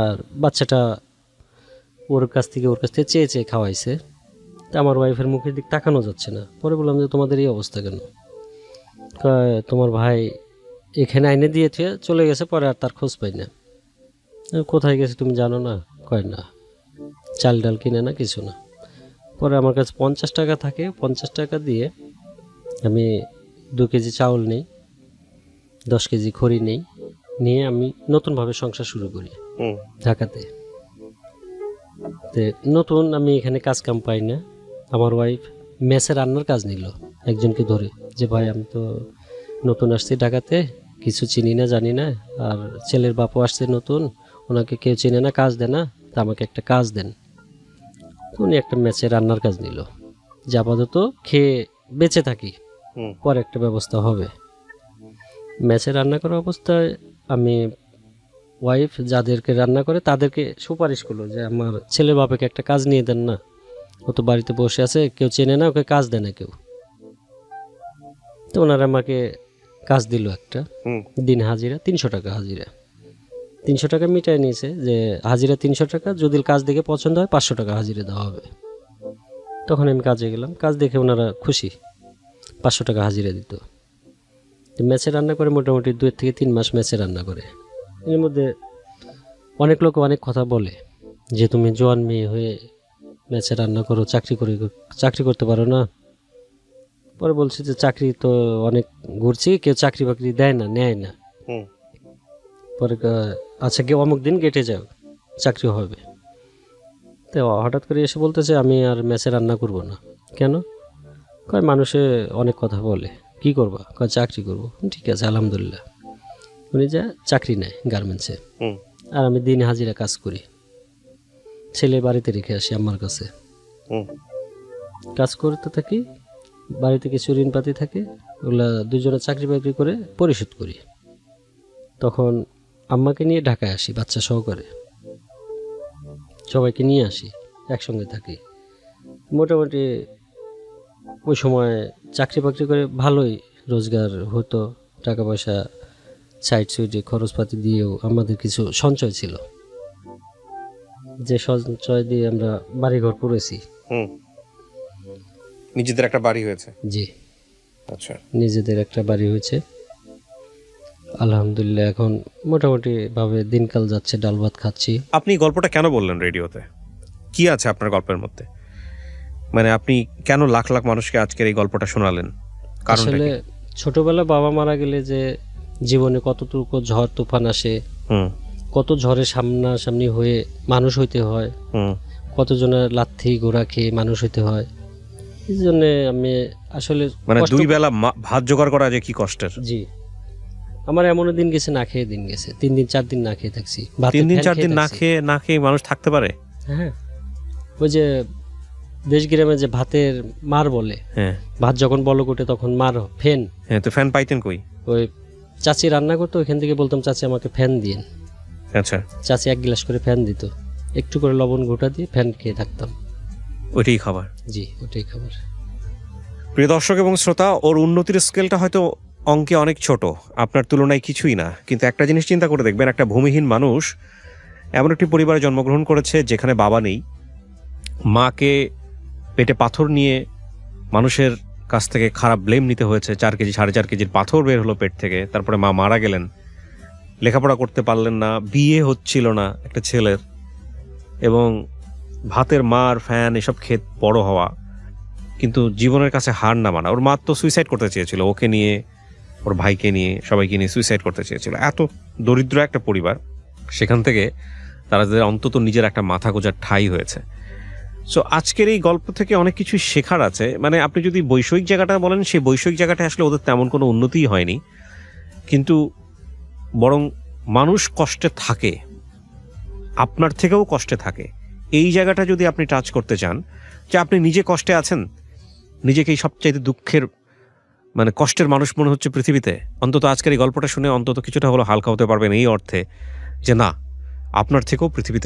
[SPEAKER 2] আর বাচ্চাটা ওর কাছ থেকে চেয়ে চেয়ে খাওয়াইছে। তা আমার ওয়াইফের মুখের দিক তাকানো যাচ্ছে না। পরে বললাম যে তোমাদের এই অবস্থা কেন? কয় তোমার ভাই এখানে আইনে দিয়ে চলে গেছে, পরে আর তার খোঁজ পাই না। কোথায় গেছে তুমি জানো না? কয় না, চাল ডাল কিনে না, কিছু না। পরে আমার কাছে 50 টাকা থাকে, 50 টাকা দিয়ে আমি 2 কেজি চাউল নেই, 10 কেজি খড়ি নেই, নিয়ে আমি নতুনভাবে সংসার শুরু করি ঢাকাতে। নতুন আমি এখানে কাজ কাম পাই না। আমার ওয়াইফ মেসে রান্নার কাজ নিল একজনকে ধরে, যে ভাই আমি তো নতুন আসছি ঢাকাতে, কিছু চিনি না জানি না, আর ছেলের বাপও আসছে নতুন, ওনাকে কেউ চেনে না, কাজ দেয় না, তা আমাকে একটা কাজ দেন। উনি একটা মেসে রান্নার কাজ নিল, যে আপাতত খেয়ে বেঁচে থাকি, পরে একটা ব্যবস্থা হবে। মেসে রান্না করা অবস্থায় আমি ওয়াইফ যাদেরকে রান্না করে তাদেরকে সুপারিশ করলো যে আমার ছেলে বাবাকে একটা কাজ নিয়ে দেন না, ও তো বাড়িতে বসে আছে, কেউ চেনে না, ওকে কাজ দেয় না কেউ। তো ওনারা আমাকে কাজ দিল একটা, দিন হাজিরা 300 টাকা হাজিরা। 300 টাকা মিটাই নিয়েছে, যে হাজিরা 300 টাকা, যদি কাজ দেখে পছন্দ হয় 500 টাকা হাজিরা দেওয়া হবে। তখন আমি কাজে গেলাম, কাজ দেখে ওনারা খুশি, 500 টাকা হাজিরা দিত। মেসে রান্না করে মোটামুটি 2 থেকে 3 মাস মেসে রান্না করে। এর মধ্যে অনেক লোক অনেক কথা বলে যে তুমি জোয়ান মেয়ে হয়ে মেসে রান্না করো, চাকরি করতে পারো না। পরে বলছি যে চাকরি তো অনেক ঘুরছি, কেউ চাকরি বাকরি দেয় না, নেয় না। পরে আচ্ছা কেউ অমুক দিন গেটে যাও, চাকরি হবে। তো হঠাৎ করে এসে বলতেছে আমি আর মেসে রান্না করব না। কেন? কয় মানুষে অনেক কথা বলে। কি করবা? কয় চাকরি করবো। ঠিক আছে আলহামদুলিল্লাহ। উনি যা চাকরি নেয় গার্মেন্টসে, আর আমি দিন হাজিরা কাজ করি। ছেলে বাড়িতে রেখে আসি আমার কাছে, কাজ করতে থাকি। বাড়িতে কিছু ঋণপাতি থাকে, ওগুলা দুজনে চাকরি বাকরি করে পরিশোধ করি। তখন আম্মাকে নিয়ে ঢাকায় আসি বাচ্চা সহকারে, সবাইকে নিয়ে আসি, একসঙ্গে থাকি। মোটামুটি ওই সময় চাকরি বাকরি করে ভালোই রোজগার হতো, টাকা পয়সা সাইড সুইডে খরচপাতি দিয়েও আমাদের কিছু সঞ্চয় ছিল, যে সঞ্চয় দিয়ে আমরা বাড়িঘর করেছি।
[SPEAKER 3] নিজেদের একটা বাড়ি হয়েছে?
[SPEAKER 2] জি,
[SPEAKER 3] আচ্ছা,
[SPEAKER 2] নিজেদের একটা বাড়ি হয়েছে আলহামদুলিল্লাহ। এখন মোটামুটি ভাবে দিনকাল যাচ্ছে, ডাল ভাত খাচ্ছি।
[SPEAKER 3] আপনি গল্পটা কেন বললেন রেডিওতে? কি আছে আপনার গল্পের মধ্যে? মানে আপনি কেন লাখ লাখ মানুষকে আজকের এই গল্পটা শোনালেন? কারণটা
[SPEAKER 2] আসলে
[SPEAKER 3] কি?
[SPEAKER 2] ছোটবেলায় বাবা মারা গেলে যে জীবনে কতটুকু ঝড় তুফান আসে,
[SPEAKER 3] হুম
[SPEAKER 2] কত ঝড়ের সামনাসামনি হয়ে মানুষ হইতে হয়,
[SPEAKER 3] হুম
[SPEAKER 2] কতজনের লাথি ঘোড়া খেয়ে মানুষ হইতে হয়। এই জন্য আমি আসলে
[SPEAKER 3] মানে
[SPEAKER 2] কষ্ট-
[SPEAKER 3] দুই বেলা ভাত জোগাড় করা যে কি কষ্টের।
[SPEAKER 2] জি, আমার এমনও দিন গেছে না খেয়ে দিন গেছে, 3 দিন 4 দিন না খেয়ে থাকছি, ভাতের
[SPEAKER 3] 3 দিন
[SPEAKER 2] ফ্যান
[SPEAKER 3] 4 দিন না
[SPEAKER 2] থাকছি।
[SPEAKER 3] খেয়ে মানুষ থাকতে পারে?
[SPEAKER 2] হ্যাঁ, ওই যে দেশ গ্রামে যে ভাতের মার বলে,
[SPEAKER 3] হ্যাঁ
[SPEAKER 2] ভাত যখন বলক ওঠে তখন মার ফ্যান,
[SPEAKER 3] হ্যাঁ, তো ফ্যান পাইতেন কই?
[SPEAKER 2] ওই চাচি রান্না করতো, ওইখান থেকে বলতাম চাচি আমাকে ফ্যান দিন।
[SPEAKER 3] আচ্ছা,
[SPEAKER 2] চাচি 1 গ্লাস করে ফ্যান দিত, একটু করে লবণ গোটা দিয়ে ফ্যান খেয়ে থাকতাম।
[SPEAKER 3] ওইটাই খাবার।
[SPEAKER 2] জি, ওটাই খাবার।
[SPEAKER 3] প্রিয় দর্শক এবং শ্রোতা, ওর উন্নতির স্কেলটা হয়তো অঙ্কে অনেক ছোট, আপনার তুলনায় কিছুই না, কিন্তু একটা জিনিস চিন্তা করে দেখবেন, একটা ভূমিহীন মানুষ এমন একটি পরিবারে জন্মগ্রহণ করেছে যেখানে বাবা নেই, মাকে পেটে পাথর নিয়ে মানুষের কাছ থেকে খারাপ ব্লেম নিতে হয়েছে, 4 কেজি 4.5 কেজির পাথর বের হলো পেট থেকে, তারপরে মা মারা গেলেন, লেখাপড়া করতে পারলেন না, বিয়ে হচ্ছিল না একটা ছেলের, এবং ভাতের মার ফ্যান এসব খেত বড় হওয়া, কিন্তু জীবনের কাছে হার না মানা। ওর মা তো সুইসাইড করতে চেয়েছিল, ওকে নিয়ে, ওর ভাইকে নিয়ে, সবাইকে নিয়ে সুইসাইড করতে চেয়েছিল। এত দরিদ্র একটা পরিবার, সেখান থেকে তাদের অন্তত নিজের একটা মাথা গোঁজার ঠাঁই হয়েছে। সো আজকের এই গল্প থেকে অনেক কিছু শেখার আছে। মানে আপনি যদি বৈষয়িক জায়গাটা বলেন, সেই বৈষয়িক জায়গাটা আসলে ওদের তেমন কোনো উন্নতিই হয়নি, কিন্তু বরং মানুষ কষ্টে থাকে, আপনার থেকেও কষ্টে থাকে। এই জায়গাটা যদি আপনি টাচ করতে চান, যে আপনি নিজে কষ্টে আছেন, নিজেকেই সবচাইতে দুঃখের মানে কষ্টের মানুষ মনে হচ্ছে পৃথিবীতে, অন্তত আজকের এই গল্পটা শুনে অন্তত কিছুটা হলো হালকা হতে পারবেন, এই অর্থে যে না, আপনার থেকেও পৃথিবীতে